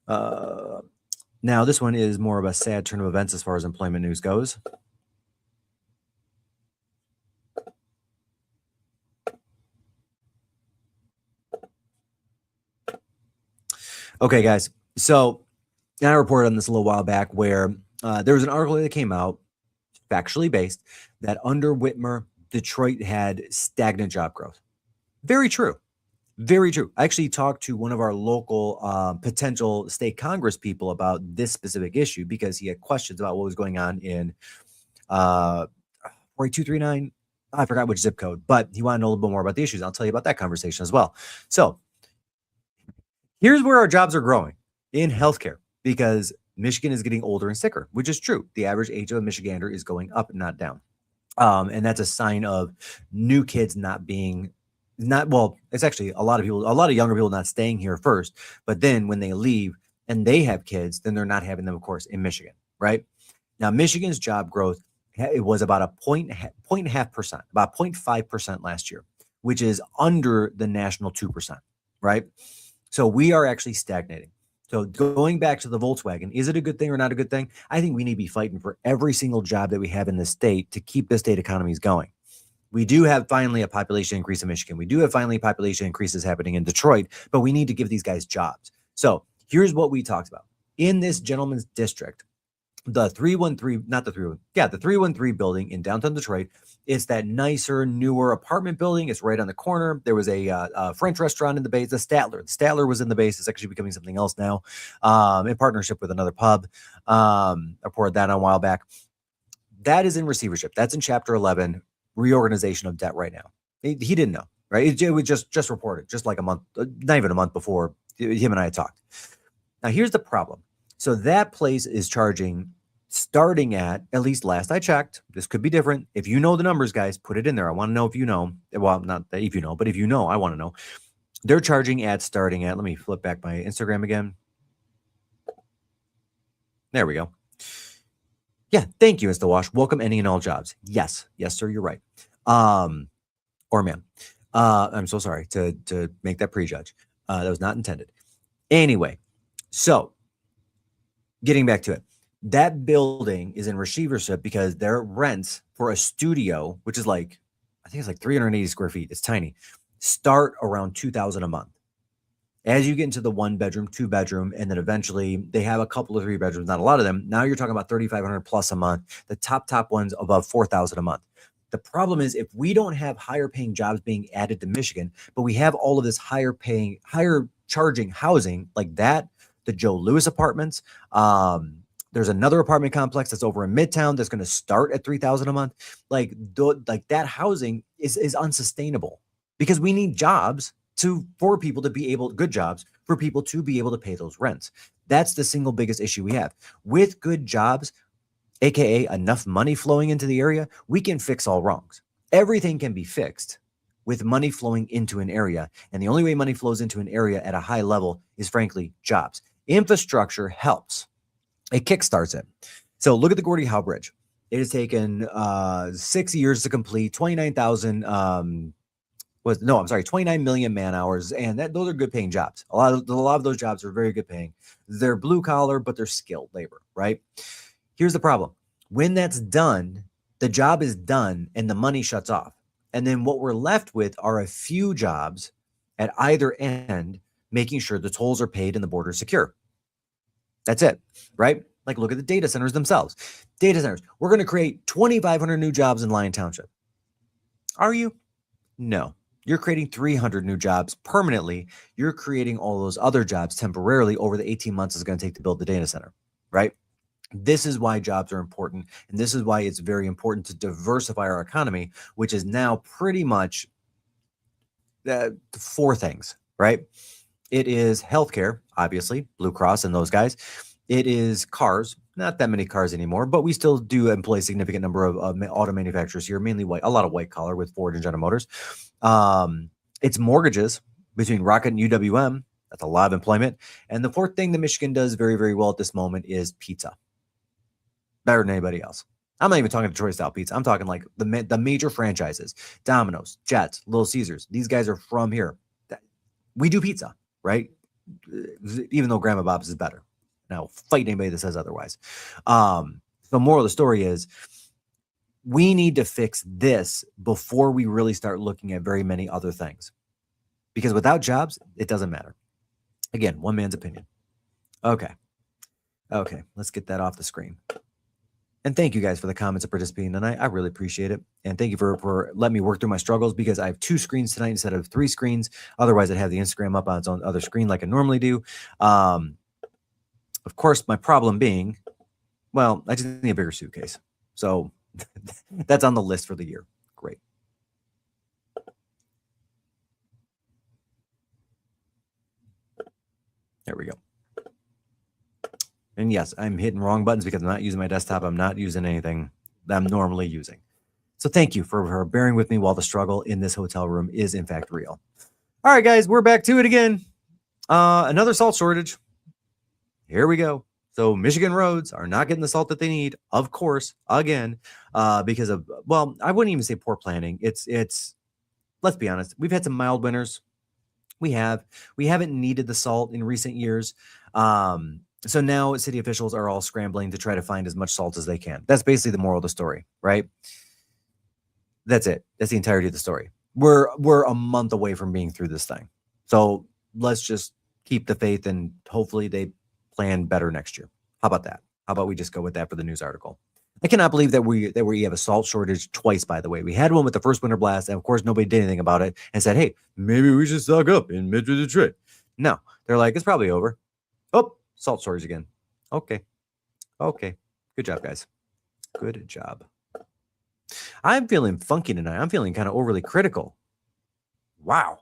Now this one is more of a sad turn of events as far as employment news goes. Okay, guys. So I reported on this a little while back where there was an article that came out, factually based, that under Whitmer, Detroit had stagnant job growth. Very true. Very true. I actually talked to one of our local potential state Congress people about this specific issue because he had questions about what was going on in 48239. I forgot which zip code, but he wanted to know a little bit more about the issues. I'll tell you about that conversation as well. So here's where our jobs are growing in healthcare because Michigan is getting older and sicker, which is true. The average age of a Michigander is going up, not down. And that's a sign of new kids it's actually a lot of younger people not staying here first, but then when they leave and they have kids, then they're not having them, of course, in Michigan, right? Now, Michigan's job growth, it was about a point and a half percent, about 0.5% last year, which is under the national 2%, right? So we are actually stagnating. So going back to the Volkswagen, is it a good thing or not a good thing? I think we need to be fighting for every single job that we have in the state to keep the state economies going. We do have finally a population increase in Michigan. We do have finally population increases happening in Detroit, but we need to give these guys jobs. So here's what we talked about. In this gentleman's district, the 313 building in downtown Detroit, it's that nicer, newer apartment building. It's right on the corner. There was a French restaurant in the base, the Statler. The Statler was in the base. It's actually becoming something else now in partnership with another pub. I reported that on a while back. That is in receivership. That's in Chapter 11. Reorganization of debt right now. He didn't know, right? It was just reported, just like a month, not even a month before him and I had talked. Now, here's the problem. So that place is charging, starting at least last I checked, this could be different. If you know the numbers, guys, put it in there. I want to know if you know. Well, not that if you know, but if you know, I want to know. They're charging starting at, let me flip back my Instagram again. There we go. Yeah, thank you, Mr. Wash. Welcome any and all jobs. Yes, sir, you're right. Or ma'am. I'm so sorry to make that prejudge. That was not intended. Anyway, so getting back to it. That building is in receivership because their rents for a studio, which is like, I think it's like 380 square feet, it's tiny, start around 2,000 a month. As you get into the 1 bedroom, 2 bedroom, and then eventually they have a couple of 3 bedrooms, not a lot of them. Now you're talking about 3,500 plus a month. The top ones above 4,000 a month. The problem is if we don't have higher paying jobs being added to Michigan, but we have all of this higher charging housing like that, the Joe Louis apartments. There's another apartment complex that's over in Midtown that's going to start at 3,000 a month. Like that housing is unsustainable because we need jobs for people to be able, good jobs for people to be able to pay those rents. That's the single biggest issue we have. With good jobs, AKA enough money flowing into the area, we can fix all wrongs. Everything can be fixed with money flowing into an area. And the only way money flows into an area at a high level is, frankly, jobs. Infrastructure helps. It kickstarts it. So look at the Gordie Howe Bridge. It has taken 6 years to complete, 29,000 29 million man hours, and those are good paying jobs. A lot of those jobs are very good paying. They're blue collar, but they're skilled labor, right? Here's the problem. When that's done, the job is done and the money shuts off. And then what we're left with are a few jobs at either end, making sure the tolls are paid and the border is secure. That's it, right? Like look at the data centers themselves. Data centers. We're going to create 2,500 new jobs in Lyon Township. Are you? No. You're creating 300 new jobs permanently. You're creating all those other jobs temporarily over the 18 months it's going to take to build the data center, right? This is why jobs are important. And this is why it's very important to diversify our economy, which is now pretty much 4 things, right? It is healthcare, obviously, Blue Cross and those guys. It is cars, not that many cars anymore, but we still do employ a significant number of auto manufacturers here, mainly white, a lot of white collar with Ford and General Motors. It's mortgages between Rocket and UWM. That's a lot of employment. And the 4th thing that Michigan does very, very well at this moment is pizza. Better than anybody else. I'm not even talking Detroit style pizza. I'm talking like the major franchises, Domino's, Jets, Little Caesars. These guys are from here. We do pizza, right? Even though Grandma Bob's is better. Now, fight anybody that says otherwise. The moral of the story is we need to fix this before we really start looking at very many other things. Because without jobs, it doesn't matter. Again, one man's opinion. Okay, let's get that off the screen. And thank you guys for the comments and participating tonight. I really appreciate it. And thank you for letting me work through my struggles because I have 2 screens tonight instead of 3 screens. Otherwise, I'd have the Instagram up on its own other screen like I normally do. Of course, my problem being, well, I just need a bigger suitcase. So that's on the list for the year. Great. There we go. And yes, I'm hitting wrong buttons because I'm not using my desktop. I'm not using anything that I'm normally using. So thank you for bearing with me while the struggle in this hotel room is in fact real. All right, guys, we're back to it again. Another salt shortage. Here we go. So Michigan roads are not getting the salt that they need, of course, again, because of, well, I wouldn't even say poor planning. It's let's be honest. We've had some mild winters. We haven't needed the salt in recent years. So now city officials are all scrambling to try to find as much salt as they can. That's basically the moral of the story, right? That's it. That's the entirety of the story. We're a month away from being through this thing. So let's just keep the faith and hopefully they plan better next year. How about that? How about we just go with that for the news article? I cannot believe that we have a salt shortage twice, by the way. We had one with the first winter blast, and of course, nobody did anything about it and said, hey, maybe we should stock up in Metro Detroit. No, they're like, it's probably over. Oh, salt shortage again. Okay. Good job, guys. Good job. I'm feeling funky tonight. I'm feeling kind of overly critical. Wow.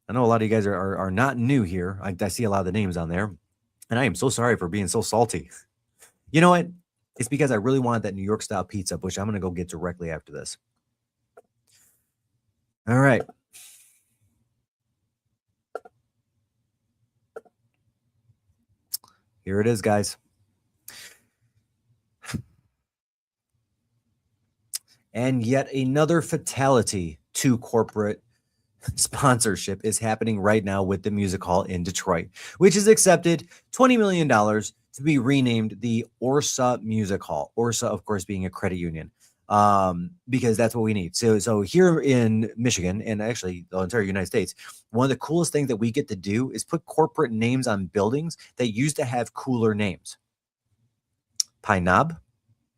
I know a lot of you guys are not new here. I see a lot of the names on there. And I am so sorry for being so salty. You know what? It's because I really wanted that New York style pizza, which I'm going to go get directly after this. All right. Here it is, guys. And yet another fatality to corporate sponsorship is happening right now with the music hall in Detroit, which has accepted $20 million to be renamed the Orsa Music Hall. Orsa, of course, being a credit union, because that's what we need. So here in Michigan, and actually the entire United States, one of the coolest things that we get to do is put corporate names on buildings that used to have cooler names. Pine Knob,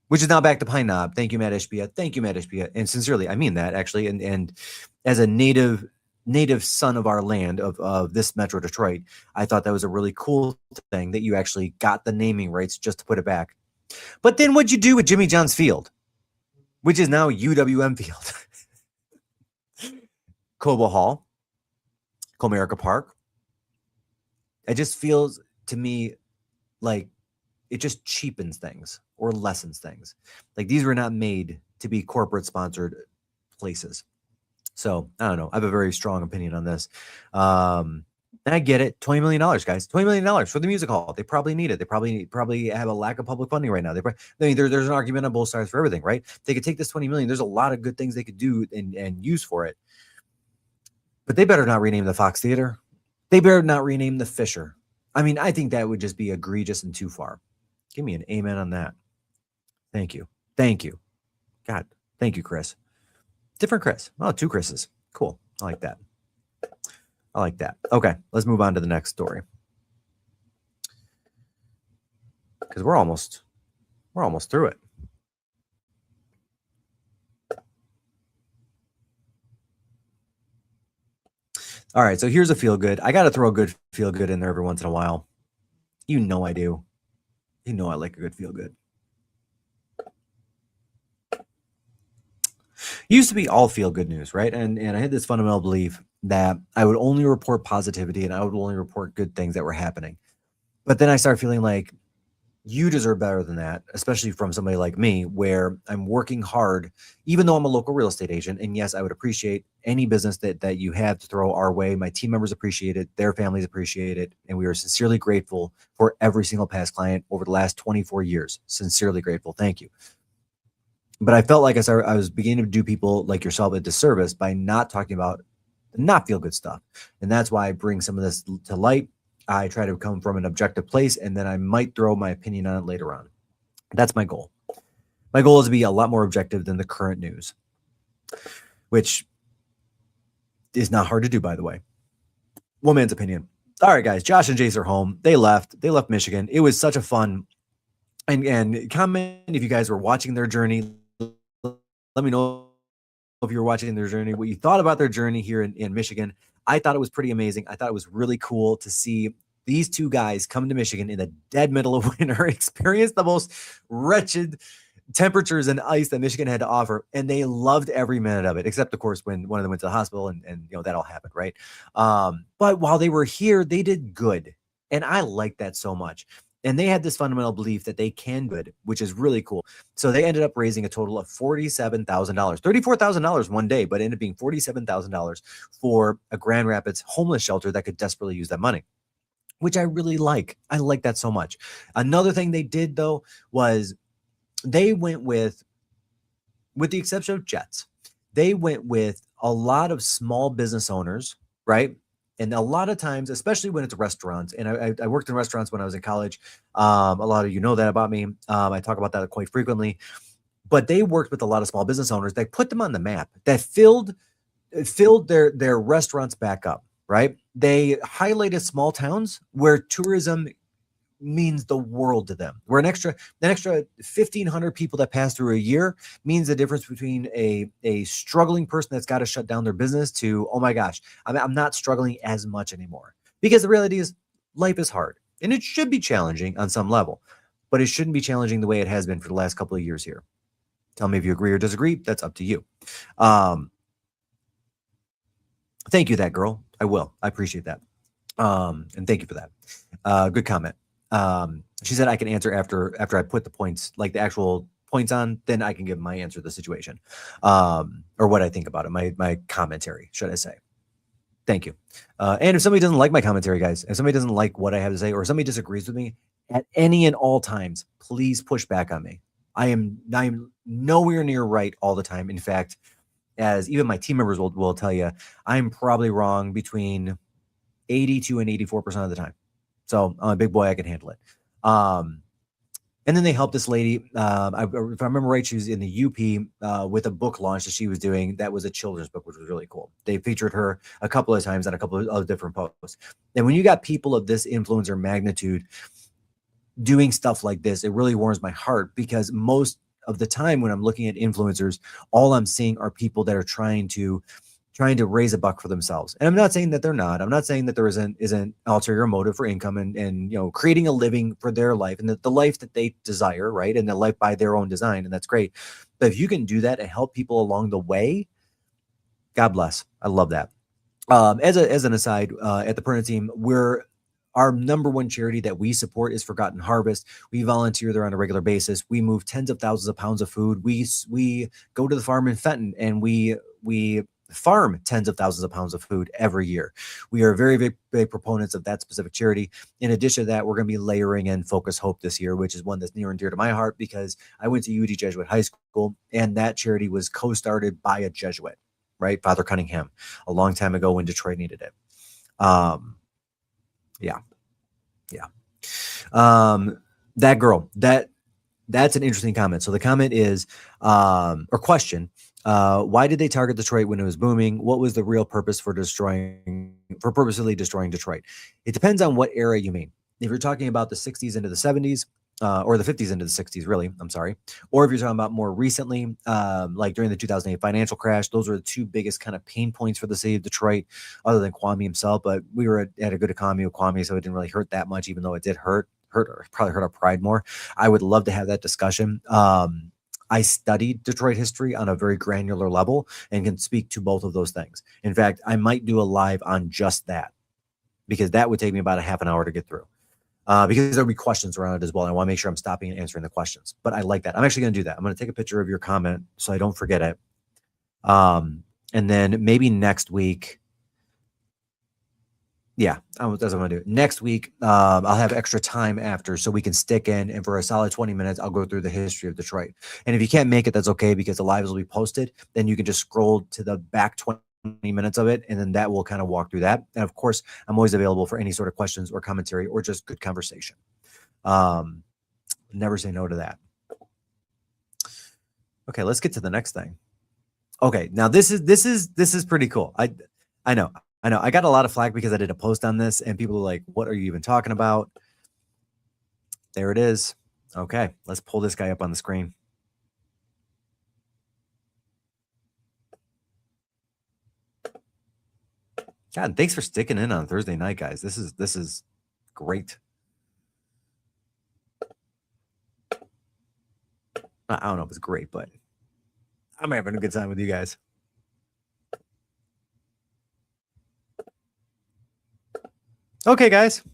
which is now back to Pine Knob. Thank you, Matt Ishbia. Thank you, Matt Ishbia. And sincerely, I mean that actually. And as a native son of our land, of this Metro Detroit, I thought that was a really cool thing that you actually got the naming rights just to put it back. But then what'd you do with Jimmy John's Field, which is now UWM Field? Cobo Hall, Comerica Park. It just feels to me like it just cheapens things or lessens things. Like these were not made to be corporate sponsored places. So I don't know. I have a very strong opinion on this. And I get it. $20 million, guys. $20 million for the music hall. They probably need it. They probably have a lack of public funding right now. There's an argument on both sides for everything, right? They could take this $20 million. There's a lot of good things they could do and use for it. But they better not rename the Fox Theater. They better not rename the Fisher. I mean, I think that would just be egregious and too far. Give me an amen on that. Thank you. Thank you. God, thank you, Chris. Different Chris. Oh, two Chris's. Cool. I like that. I like that. Okay, let's move on to the next story. Because we're almost through it. All right, so here's a feel good. I got to throw a good feel good in there every once in a while. You know I do. You know I like a good feel good. Used to be all feel good news, right? And I had this fundamental belief that I would only report positivity and I would only report good things that were happening. But then I started feeling like you deserve better than that, especially from somebody like me, where I'm working hard, even though I'm a local real estate agent. And yes, I would appreciate any business that you have to throw our way. My team members appreciate it. Their families appreciate it. And we are sincerely grateful for every single past client over the last 24 years. Sincerely grateful. Thank you. But I felt like I was beginning to do people like yourself a disservice by not talking about the not feel good stuff. And that's why I bring some of this to light. I try to come from an objective place, and then I might throw my opinion on it later on. That's my goal. My goal is to be a lot more objective than the current news, which is not hard to do, by the way. One man's opinion. All right, guys, Josh and Jace are home. They left Michigan. It was such a fun, and comment if you guys were watching their journey. Let me know if you were watching their journey, what you thought about their journey here in Michigan. I thought it was pretty amazing. I thought it was really cool to see these two guys come to Michigan in the dead middle of winter, experience the most wretched temperatures and ice that Michigan had to offer. And they loved every minute of it, except of course, when one of them went to the hospital and you know, that all happened. Right. But while they were here, they did good. And I like that so much. And they had this fundamental belief that they can do it, which is really cool. So they ended up raising a total of $47,000, $34,000 one day, but ended up being $47,000 for a Grand Rapids homeless shelter that could desperately use that money, which I really like. I like that so much. Another thing they did, though, was they went with the exception of Jets, they went with a lot of small business owners, right? And a lot of times, especially when it's restaurants, and I worked in restaurants when I was in college. A lot of you know that about me. I talk about that quite frequently. But they worked with a lot of small business owners that put them on the map, that filled their restaurants back up, right? They highlighted small towns where tourism means the world to them. Where an extra 1,500 people that pass through a year means the difference between a struggling person that's got to shut down their business to, oh my gosh, I'm not struggling as much anymore. Because the reality is life is hard and it should be challenging on some level, but it shouldn't be challenging the way it has been for the last couple of years here. Tell me if you agree or disagree. That's up to you. Thank you, that girl. I will. I appreciate that. And thank you for that. Good comment. She said I can answer after I put the points, like the actual points on, then I can give my answer to the situation, or what I think about it, my commentary, should I say. Thank you. And if somebody doesn't like my commentary, guys, if somebody doesn't like what I have to say, or somebody disagrees with me at any and all times, please push back on me. I am nowhere near right all the time. In fact, as even my team members will tell you, I'm probably wrong between 82 and 84% of the time. So I'm a big boy, I can handle it. And then they helped this lady. If I remember right, she was in the UP with a book launch that she was doing. That was a children's book, which was really cool. They featured her a couple of times on a couple of different posts. And when you got people of this influence or magnitude doing stuff like this, it really warms my heart, because most of the time when I'm looking at influencers, all I'm seeing are people that are trying to raise a buck for themselves. And I'm not saying that they're not. I'm not saying that there isn't ulterior motive for income and creating a living for their life and the life that they desire, right? And the life by their own design, and that's great. But if you can do that and help people along the way, God bless. I love that. As an aside, at the Perna Team, our number one charity that we support is Forgotten Harvest. We volunteer there on a regular basis. We move tens of thousands of pounds of food. We go to the farm in Fenton and we farm tens of thousands of pounds of food every year. We are very, very big proponents of that specific charity. In addition to that, we're going to be layering in Focus Hope this year, which is one that's near and dear to my heart, because I went to UD Jesuit High School, and that charity was co-started by a Jesuit, right? Father Cunningham, a long time ago when Detroit needed it. Yeah. That girl, that's an interesting comment. So the comment is, or question, why did they target Detroit when it was booming? What was the real purpose for purposely destroying Detroit? It depends on what era you mean. If you're talking about the 60s into the 70s, or the 50s into the 60s, really, I'm sorry. Or if you're talking about more recently, like during the 2008 financial crash, those are the two biggest kind of pain points for the city of Detroit, other than Kwame himself. But we were at a good economy with Kwame, so it didn't really hurt that much, even though it did probably hurt our pride more. I would love to have that discussion. I studied Detroit history on a very granular level and can speak to both of those things. In fact, I might do a live on just that, because that would take me about a half an hour to get through. Because there'll be questions around it as well. I want to make sure I'm stopping and answering the questions, but I like that. I'm actually going to do that. I'm going to take a picture of your comment so I don't forget it. And then maybe next week. Yeah, that's what I'm going to do. Next week, I'll have extra time after so we can stick in, and for a solid 20 minutes, I'll go through the history of Detroit. And if you can't make it, that's okay, because the lives will be posted. Then you can just scroll to the back 20 minutes of it, and then that will kind of walk through that. And of course, I'm always available for any sort of questions or commentary or just good conversation. Never say no to that. Okay, let's get to the next thing. Okay, now this is pretty cool. I know. I got a lot of flack because I did a post on this, and people are like, what are you even talking about? There it is. Okay, let's pull this guy up on the screen. God, thanks for sticking in on Thursday night, guys. This is great. I don't know if it's great, but I'm having a good time with you guys. Okay, guys.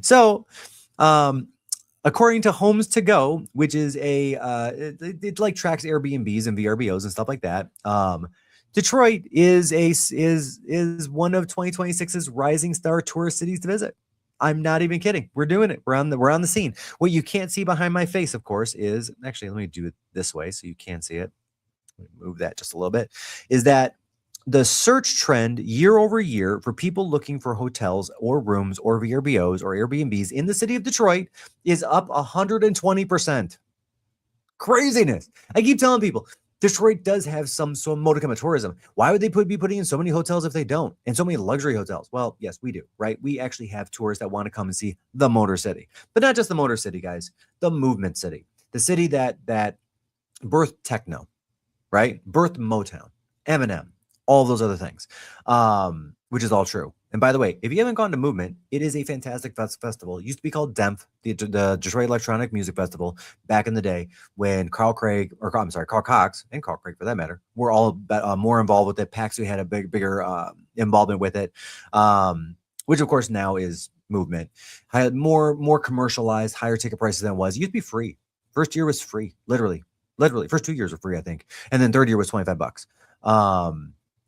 So, according to Homes to Go, which is it like tracks Airbnbs and VRBOs and stuff like that. Detroit is one of 2026's rising star tourist cities to visit. I'm not even kidding. We're doing it. We're on the scene. What you can't see behind my face, of course, is actually, let me do it this way so you can see it. Move that just a little bit. Is that the search trend year over year for people looking for hotels or rooms or VRBOs or Airbnbs in the city of Detroit is up 120%. Craziness. I keep telling people, Detroit does have some modicum of tourism. Why would they be putting in so many hotels if they don't? And so many luxury hotels? Well, yes, we do, right? We actually have tourists that want to come and see the Motor City. But not just the Motor City, guys. The Movement City. The city that birthed techno, right? Birthed Motown, Eminem, all of those other things, which is all true. And by the way, if you haven't gone to Movement, it is a fantastic festival. It used to be called DEMF, the Detroit Electronic Music Festival, back in the day when Carl Cox, and Carl Craig for that matter, were all more involved with it. Paxi had a bigger involvement with it, which of course now is Movement. Had more commercialized, higher ticket prices than it was. It used to be free. First year was free, literally. First 2 years were free, I think, and then third year was $25.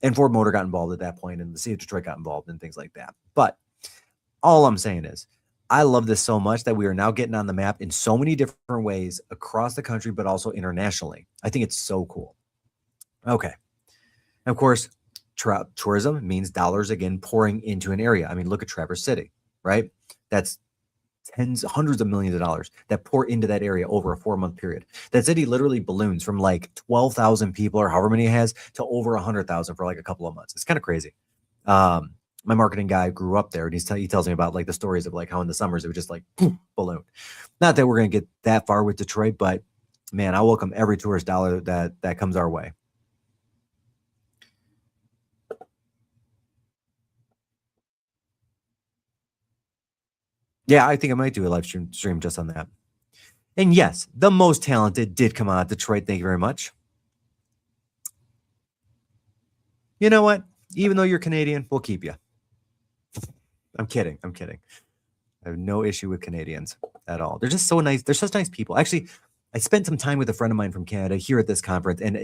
And Ford Motor got involved at that point, and the city of Detroit got involved and things like that. But all I'm saying is, I love this so much that we are now getting on the map in so many different ways across the country, but also internationally. I think it's so cool. Okay. And of course, tourism means dollars again pouring into an area. I mean, look at Traverse City, right? That's hundreds of millions of dollars that pour into that area over a 4-month period. That city literally balloons from like 12,000 people or however many it has to over 100,000 for like a couple of months. It's kind of crazy. My marketing guy grew up there, and he tells me about like the stories of like how in the summers it would just like balloon. Not that we're going to get that far with Detroit, but man, I welcome every tourist dollar that comes our way. Yeah, I think I might do a live stream just on that. And yes, the most talented did come out of Detroit. Thank you very much. You know what? Even though you're Canadian, we'll keep you. I'm kidding. I'm kidding. I have no issue with Canadians at all. They're just so nice. They're such nice people. Actually, I spent some time with a friend of mine from Canada here at this conference, and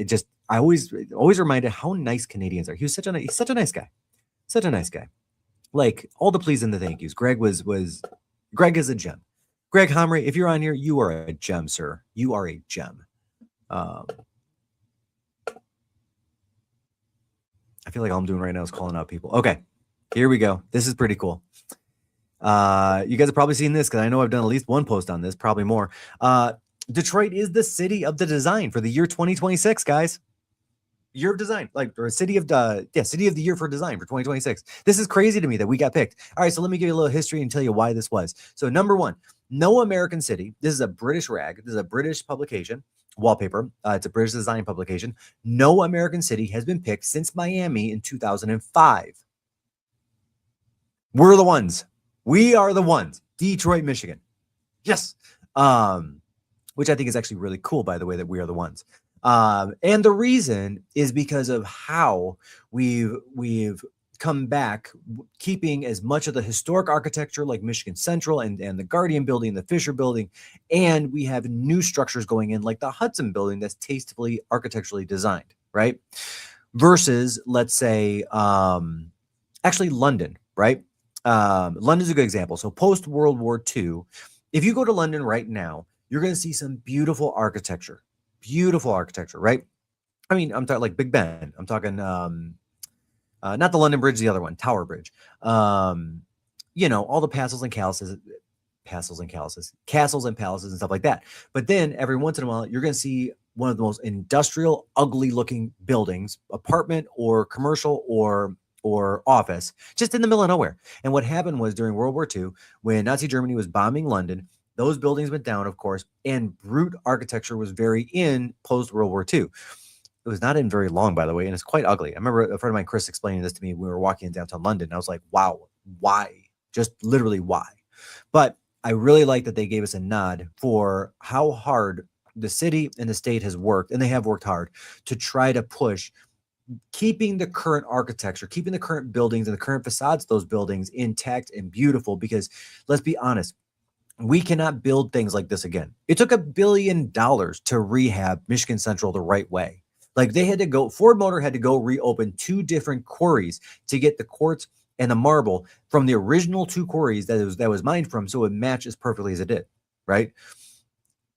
I always reminded how nice Canadians are. He's such a nice guy. Such a nice guy. Like all the please and the thank yous. Greg is a gem. Greg Homry, if you're on here, you are a gem, sir. You are a gem. I feel like all I'm doing right now is calling out people. Okay, here we go. This is pretty cool. You guys have probably seen this because I know I've done at least one post on this, probably more. Detroit is the city of the design for the year 2026, guys. Year of design, or city of the year for design for 2026. This is crazy to me that we got picked. All right, so let me give you a little history and tell you why this was. So number one, no American city. This is a British rag. This is a British publication, wallpaper. It's a British design publication. No American city has been picked since Miami in 2005. We're the ones. We are the ones. Detroit, Michigan. Yes. Which I think is actually really cool, by the way, that we are the ones. And the reason is because of how we've come back, keeping as much of the historic architecture like Michigan Central and the Guardian building, the Fisher building, and we have new structures going in like the Hudson building that's tastefully architecturally designed, right? Versus, let's say, actually London, right? London's a good example. So post World War II, if you go to London right now, you're going to see some beautiful architecture, right? I mean, I'm talking like Big Ben. I'm talking not the London Bridge, the other one, Tower Bridge. All the castles and palaces and stuff like that. But then every once in a while, you're going to see one of the most industrial, ugly looking buildings, apartment or commercial or office, just in the middle of nowhere. And what happened was during World War II, when Nazi Germany was bombing London, those buildings went down, of course, and brute architecture was very in post World War II. It was not in very long, by the way, and it's quite ugly. I remember a friend of mine, Chris, explaining this to me when we were walking in downtown London. And I was like, wow, why? Just literally why? But I really like that they gave us a nod for how hard the city and the state has worked, and they have worked hard to try to push keeping the current architecture, keeping the current buildings and the current facades of those buildings intact and beautiful. Because let's be honest, we cannot build things like this again. It took $1 billion to rehab Michigan Central the right way. Like Ford Motor had to go reopen 2 different quarries to get the quartz and the marble from the original 2 quarries that was mined from, so it matches perfectly as it did, right?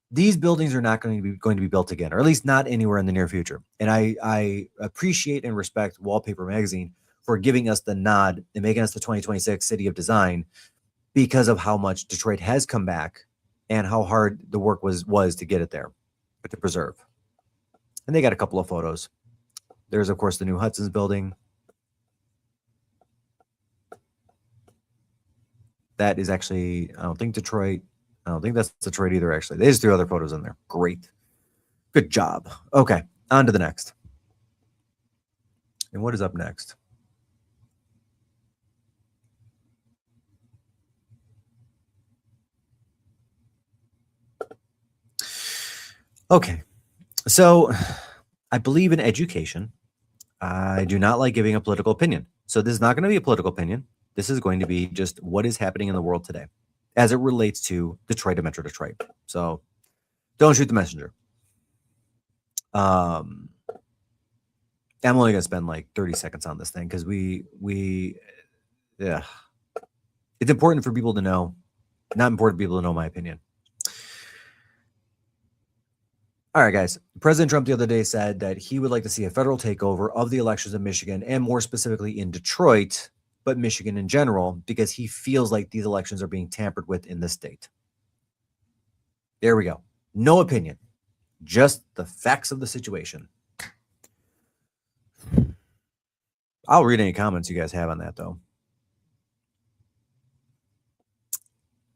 These buildings are not going to be built again, or at least not anywhere in the near future. And I appreciate and respect Wallpaper Magazine for giving us the nod and making us the 2026 City of Design because of how much Detroit has come back and how hard the work was to get it there, but to preserve. And they got a couple of photos. There's, of course, the new Hudson's building. That is actually, I don't think that's Detroit either, actually. They just threw other photos in there. Great. Good job. Okay, on to the next. And what is up next? Okay, so I believe in education. I do not like giving a political opinion. So this is not going to be a political opinion. This is going to be just what is happening in the world today as it relates to Detroit and Metro Detroit. So don't shoot the messenger. I'm only going to spend like 30 seconds on this thing because it's important for people to know, not important for people to know my opinion. All right, guys. President Trump the other day said that he would like to see a federal takeover of the elections in Michigan and more specifically in Detroit, but Michigan in general, because he feels like these elections are being tampered with in the state. There we go. No opinion, just the facts of the situation. I'll read any comments you guys have on that, though,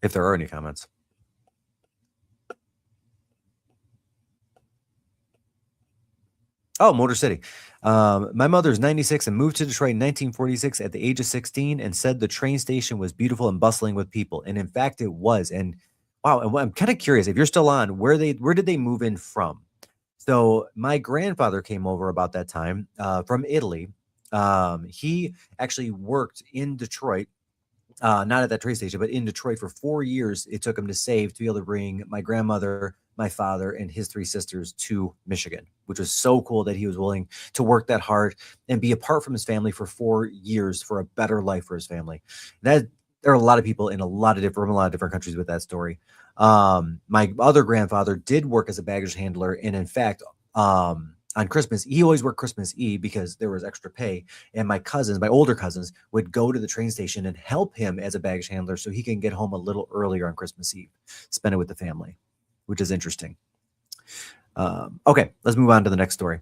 if there are any comments. Oh, Motor City. My mother's 96 and moved to Detroit in 1946 at the age of 16 and said the train station was beautiful and bustling with people. And in fact, it was. And wow, and I'm kind of curious if you're still on, where did they move in from? So my grandfather came over about that time from Italy. He actually worked in Detroit, not at that train station, but in Detroit for 4 years. It took him to save to be able to bring my grandmother, my father, and his 3 sisters to Michigan, which was so cool that he was willing to work that hard and be apart from his family for 4 years for a better life for his family. That there are a lot of people in a lot of different countries with that story. My other grandfather did work as a baggage handler, and in fact, on Christmas, he always worked Christmas Eve because there was extra pay. And my older cousins, would go to the train station and help him as a baggage handler so he can get home a little earlier on Christmas Eve, spend it with the family, which is interesting. Okay, let's move on to the next story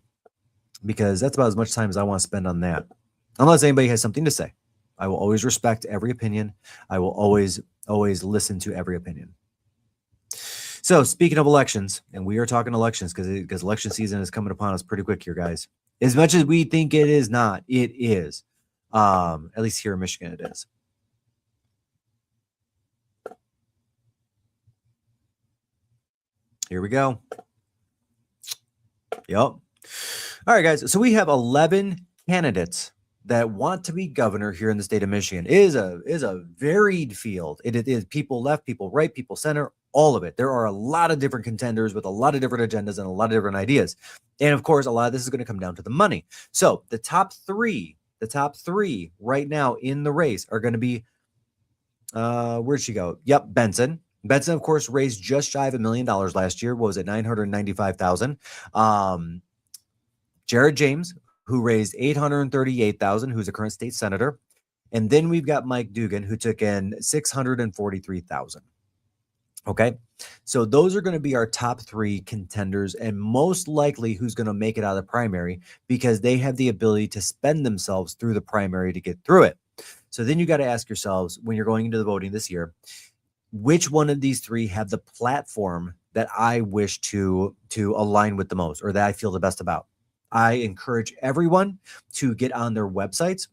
because that's about as much time as I want to spend on that. Unless anybody has something to say. I will always respect every opinion. I will always listen to every opinion. So speaking of elections, and we are talking elections because election season is coming upon us pretty quick here, guys. As much as we think it is not, it is. At least here in Michigan, it is. Here we go. Yep. All right, guys. So we have 11 candidates that want to be governor here in the state of Michigan. It is a varied field. It is people left, people right, people center, all of it. There are a lot of different contenders with a lot of different agendas and a lot of different ideas. And of course, a lot of this is going to come down to the money. So the top three right now in the race are going to be, where'd she go? Yep, Benson. Benson, of course, raised just shy of $1 million last year. What was it? $995,000. Jared James, who raised $838,000, who's a current state senator. And then we've got Mike Dugan, who took in $643,000. Okay, so those are going to be our top 3 contenders, and most likely who's going to make it out of the primary because they have the ability to spend themselves through the primary to get through it. So then you got to ask yourselves when you're going into the voting this year, which one of these 3 have the platform that I wish to align with the most or that I feel the best about? I encourage everyone to get on their websites,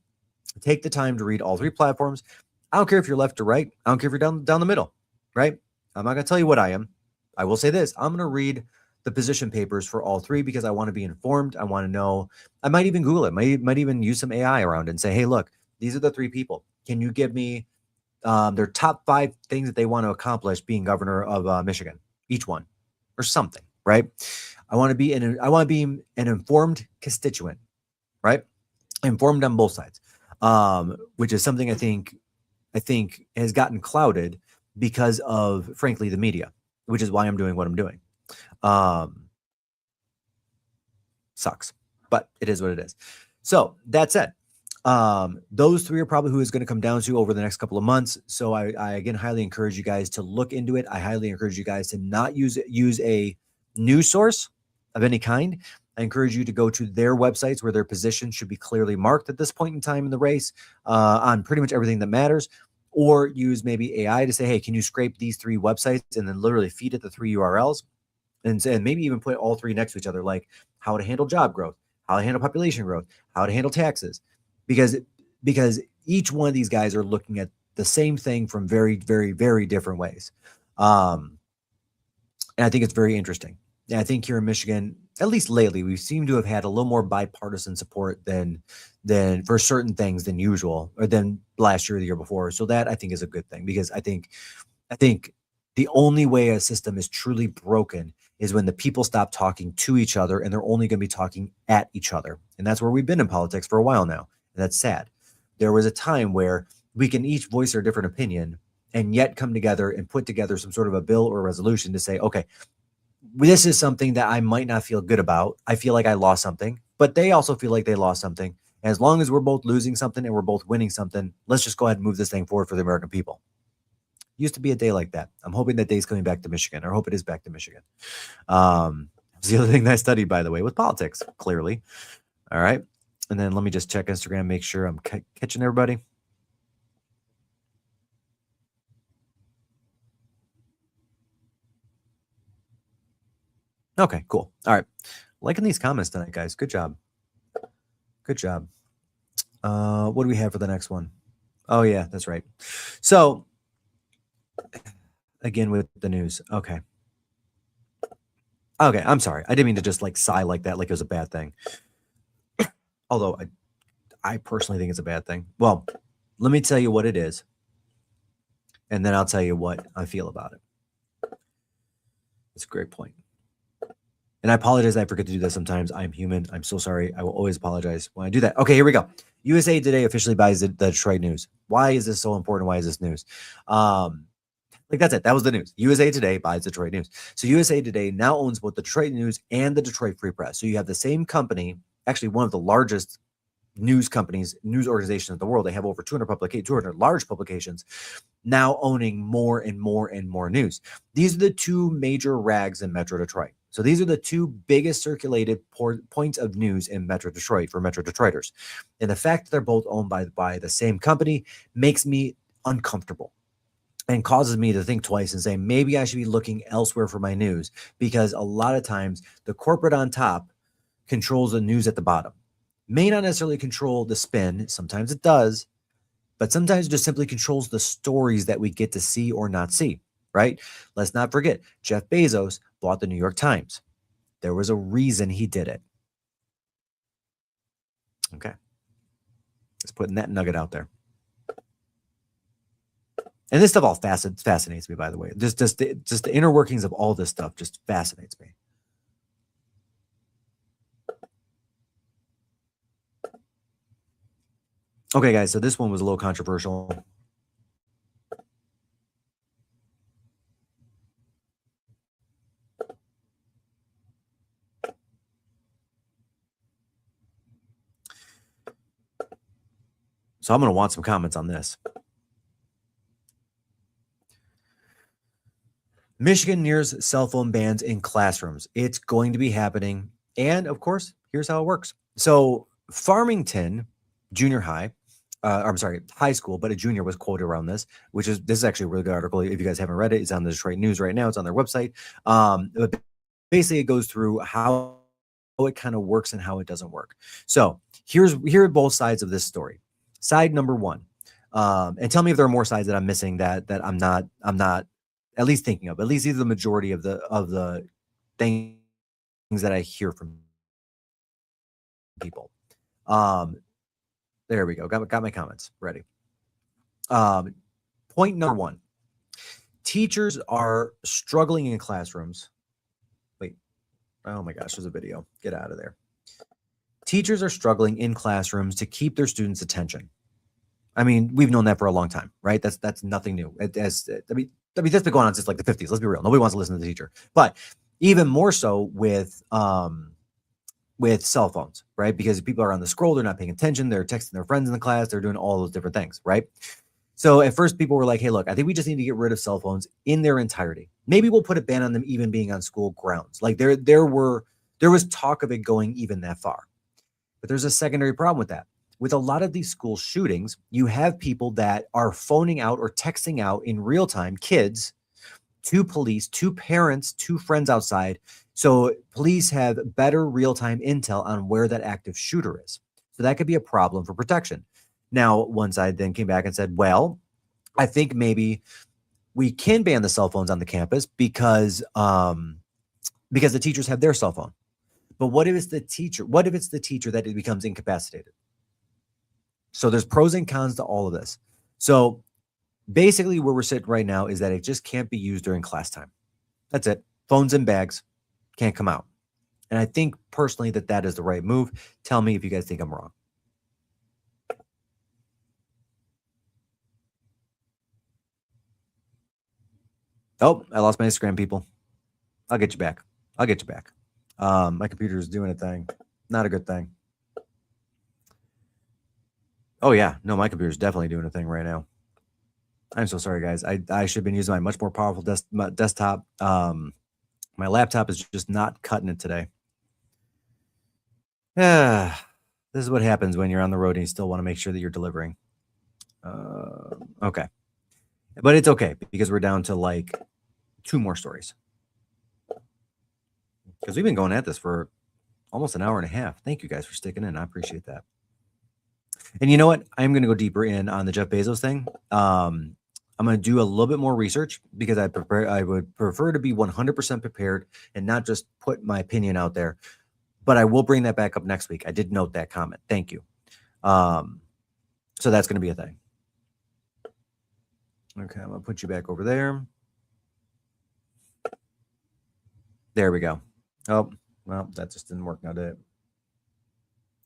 take the time to read all 3 platforms. I don't care if you're left or right. I don't care if you're down the middle, right? I'm not going to tell you what I am. I will say this. I'm going to read the position papers for all 3 because I want to be informed. I want to know. I might even Google it. Might even use some AI around it and say, hey, look, these are the 3 people. Can you give me their top 5 things that they want to accomplish being governor of Michigan, each one or something, right? I want to be an informed constituent, right? Informed on both sides, which is something I think has gotten clouded because of, frankly, the media, which is why I'm doing what I'm doing. Sucks, but it is what it is. So that said, those 3 are probably who is going to come down to over the next couple of months. So I again highly encourage you guys to look into it. I highly encourage you guys to not use a news source of any kind. I encourage you to go to their websites where their position should be clearly marked at this point in time in the race on pretty much everything that matters, or use maybe AI to say, hey, can you scrape these 3 websites and then literally feed it the 3 URLs and maybe even put all 3 next to each other, like how to handle job growth, how to handle population growth, how to handle taxes, because each one of these guys are looking at the same thing from very, very, very different ways. And I think it's very interesting. And I think here in Michigan, at least lately, we seem to have had a little more bipartisan support than for certain things than usual, or than last year or the year before. So that I think is a good thing, because I think the only way a system is truly broken is when the people stop talking to each other and they're only going to be talking at each other. And that's where we've been in politics for a while now. And that's sad. There was a time where we can each voice our different opinion and yet come together and put together some sort of a bill or a resolution to say, okay, this is something that I might not feel good about. I feel like I lost something, but they also feel like they lost something. And as long as we're both losing something and we're both winning something, let's just go ahead and move this thing forward for the American people. Used to be a day like that. I'm hoping that day's coming back to Michigan, or hope it is back to Michigan. It's the other thing that I studied, by the way, with politics, clearly. All right. And then let me just check Instagram, make sure I'm catching everybody. Okay, cool. All right. Liking these comments tonight, guys. Good job. Good job. What do we have for the next one? Oh, yeah, that's right. So, again, with the news. Okay. Okay, I'm sorry. I didn't mean to just like sigh like that, like it was a bad thing. Although I personally think it's a bad thing. Well, let me tell you what it is, and then I'll tell you what I feel about it. It's a great point. And I apologize. I forget to do that sometimes. I'm human. I'm so sorry. I will always apologize when I do that. Okay, here we go. USA Today officially buys the Detroit News. Why is this so important? Why is this news? Like that's it. That was the news. USA Today buys Detroit News. So USA Today now owns both the Detroit News and the Detroit Free Press. So you have the same company, actually one of the largest news companies, news organizations in the world. They have over 200 large publications, now owning more and more and more news. These are the two major rags in Metro Detroit. So these are the two biggest circulated points of news in Metro Detroit for Metro Detroiters. And the fact that they're both owned by the same company makes me uncomfortable and causes me to think twice and say, maybe I should be looking elsewhere for my news, because a lot of times the corporate on top controls the news at the bottom. May not necessarily control the spin. Sometimes it does, but sometimes it just simply controls the stories that we get to see or not see, right? Let's not forget, Jeff Bezos bought the New York Times. There was a reason he did it. Okay. Just putting that nugget out there. And this stuff all fascinates me, by the way. Just the inner workings of all this stuff just fascinates me. Okay, guys, so this one was a little controversial. So I'm going to want some comments on this. Michigan nears cell phone bans in classrooms. It's going to be happening. And of course, here's how it works. So Farmington Junior High, high school, but a junior was quoted around this, this is actually a really good article. If you guys haven't read it, it's on the Detroit News right now. It's on their website. Basically, it goes through how it kind of works and how it doesn't work. So here are both sides of this story. Side number one, and tell me if there are more sides that I'm missing that I'm not at least thinking of. At least these are the majority of the things that I hear from people. There we go. Got my comments ready. Point number one. Teachers are struggling in classrooms. Wait. Oh my gosh, there's a video. Get out of there. Teachers are struggling in classrooms to keep their students' attention. I mean, we've known that for a long time, right? That's nothing new. That's been going on since like the 50s. Let's be real. Nobody wants to listen to the teacher. But even more so with cell phones, right? Because people are on the scroll, they're not paying attention, they're texting their friends in the class, they're doing all those different things, right? So at first people were like, hey, look, I think we just need to get rid of cell phones in their entirety. Maybe we'll put a ban on them even being on school grounds. Like there was talk of it going even that far. But there's a secondary problem with that. With a lot of these school shootings, you have people that are phoning out or texting out in real time, kids, to police, to parents, to friends outside. So police have better real-time intel on where that active shooter is. So that could be a problem for protection. Now, one side then came back and said, well, I think maybe we can ban the cell phones on the campus because the teachers have their cell phone. But what if it's the teacher? What if it's the teacher that it becomes incapacitated? So there's pros and cons to all of this. So basically where we're sitting right now is that it just can't be used during class time. That's it. Phones and bags can't come out. And I think personally that is the right move. Tell me if you guys think I'm wrong. Oh, I lost my Instagram, people. I'll get you back. I'll get you back. My computer is doing a thing. Not a good thing. Oh, yeah. No, my computer is definitely doing a thing right now. I'm so sorry, guys. I should have been using my much more powerful desktop. My laptop is just not cutting it today. This is what happens when you're on the road and you still want to make sure that you're delivering. Okay. But it's okay because we're down to like 2 more stories. Because we've been going at this for almost an hour and a half. Thank you guys for sticking in. I appreciate that. And you know what? I'm going to go deeper in on the Jeff Bezos thing. I'm going to do a little bit more research because I would prefer to be 100% prepared and not just put my opinion out there. But I will bring that back up next week. I did note that comment. Thank you. So that's going to be a thing. Okay, I'm going to put you back over there. There we go. Oh, well, that just didn't work now, did it?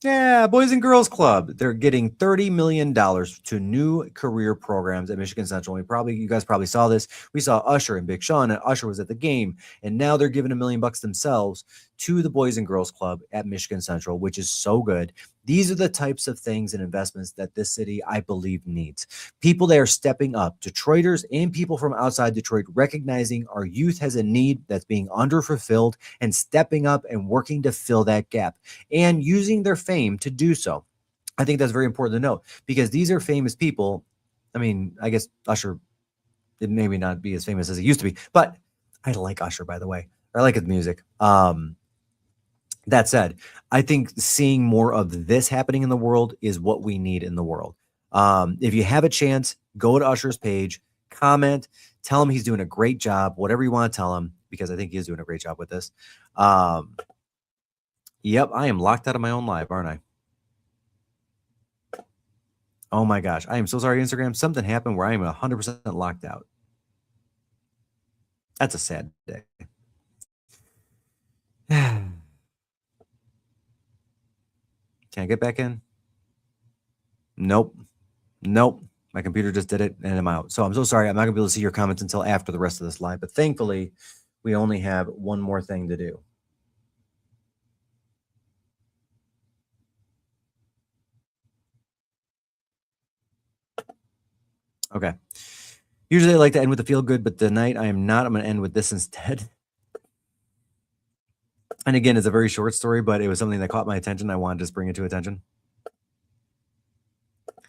Yeah, Boys and Girls Club. They're getting $30 million to new career programs at Michigan Central. You guys probably saw this. We saw Usher and Big Sean, and Usher was at the game, and now they're giving $1 million themselves to the Boys and Girls Club at Michigan Central, which is so good. These are the types of things and investments that this city, I believe, needs. People that are stepping up, Detroiters and people from outside Detroit, recognizing our youth has a need that's being underfulfilled and stepping up and working to fill that gap and using their fame to do so. I think that's very important to note because these are famous people. I mean, I guess Usher, it maybe not be as famous as he used to be, but I like Usher, by the way. I like his music. That said, I think seeing more of this happening in the world is what we need in the world. If you have a chance, go to Usher's page, comment, tell him he's doing a great job, whatever you want to tell him, because I think he is doing a great job with this. Yep, I am locked out of my own live, aren't I? Oh my gosh, I am so sorry, Instagram. Something happened where I am 100% locked out. That's a sad day. Can I get back in? Nope. My computer just did it and I'm out. So I'm so sorry. I'm not gonna be able to see your comments until after the rest of this live, but thankfully we only have one more thing to do. Okay. Usually I like to end with the feel good, but tonight I am not. I'm going to end with this instead. And again, it's a very short story, but it was something that caught my attention. I wanted to just bring it to attention. I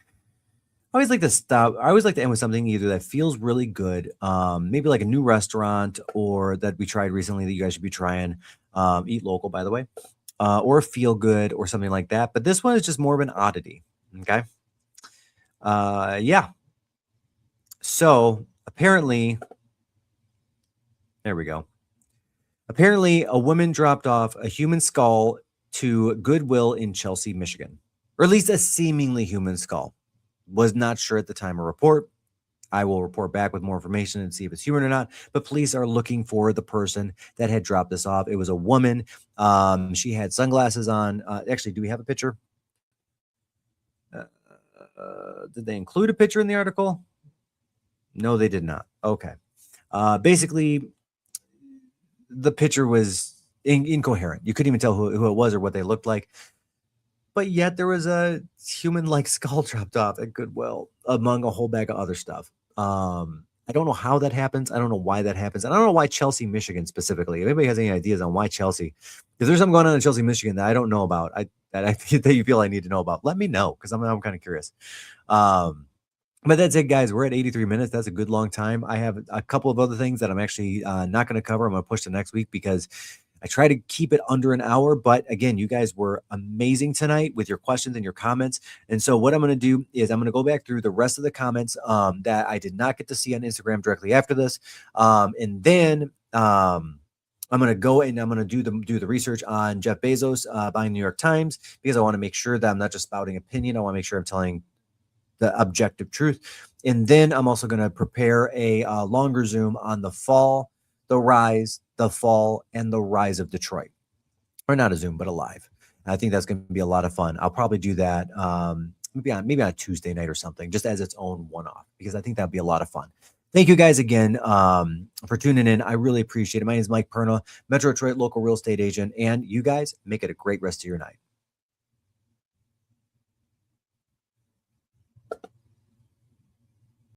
always like to stop. I always like to end with something either that feels really good, maybe like a new restaurant or that we tried recently that you guys should be trying. Eat local, by the way, or feel good or something like that. But this one is just more of an oddity. Okay. Yeah. So apparently, there we go. Apparently, a woman dropped off a human skull to Goodwill in Chelsea, Michigan, or at least a seemingly human skull. Was not sure at the time of report. I will report back with more information and see if it's human or not. But police are looking for the person that had dropped this off. It was a woman. She had sunglasses on. Actually, do we have a picture? Did they include a picture in the article? No, they did not. Okay. Basically, the picture was incoherent. You couldn't even tell who it was or what they looked like. But yet there was a human-like skull dropped off at Goodwill among a whole bag of other stuff. I don't know how that happens. I don't know why that happens. I don't know why Chelsea, Michigan specifically. If anybody has any ideas on why Chelsea, if there's something going on in Chelsea, Michigan that I don't know about, that you feel I need to know about, let me know because I'm kind of curious. But that's it, guys. We're at 83 minutes. That's a good long time. I have a couple of other things that I'm actually not going to cover. I'm going to push to next week because I try to keep it under an hour. But again, you guys were amazing tonight with your questions and your comments. And so what I'm going to do is I'm going to go back through the rest of the comments that I did not get to see on Instagram directly after this. And then I'm going to go and I'm going to do the research on Jeff Bezos buying New York Times because I want to make sure that I'm not just spouting opinion. I want to make sure I'm telling the objective truth. And then I'm also going to prepare a longer Zoom on the fall, the rise, the fall, and the rise of Detroit. Or not a Zoom, but a live. And I think that's going to be a lot of fun. I'll probably do that maybe on a Tuesday night or something, just as its own one-off, because I think that'd be a lot of fun. Thank you guys again for tuning in. I really appreciate it. My name is Mike Perna, Metro Detroit local real estate agent, and you guys make it a great rest of your night.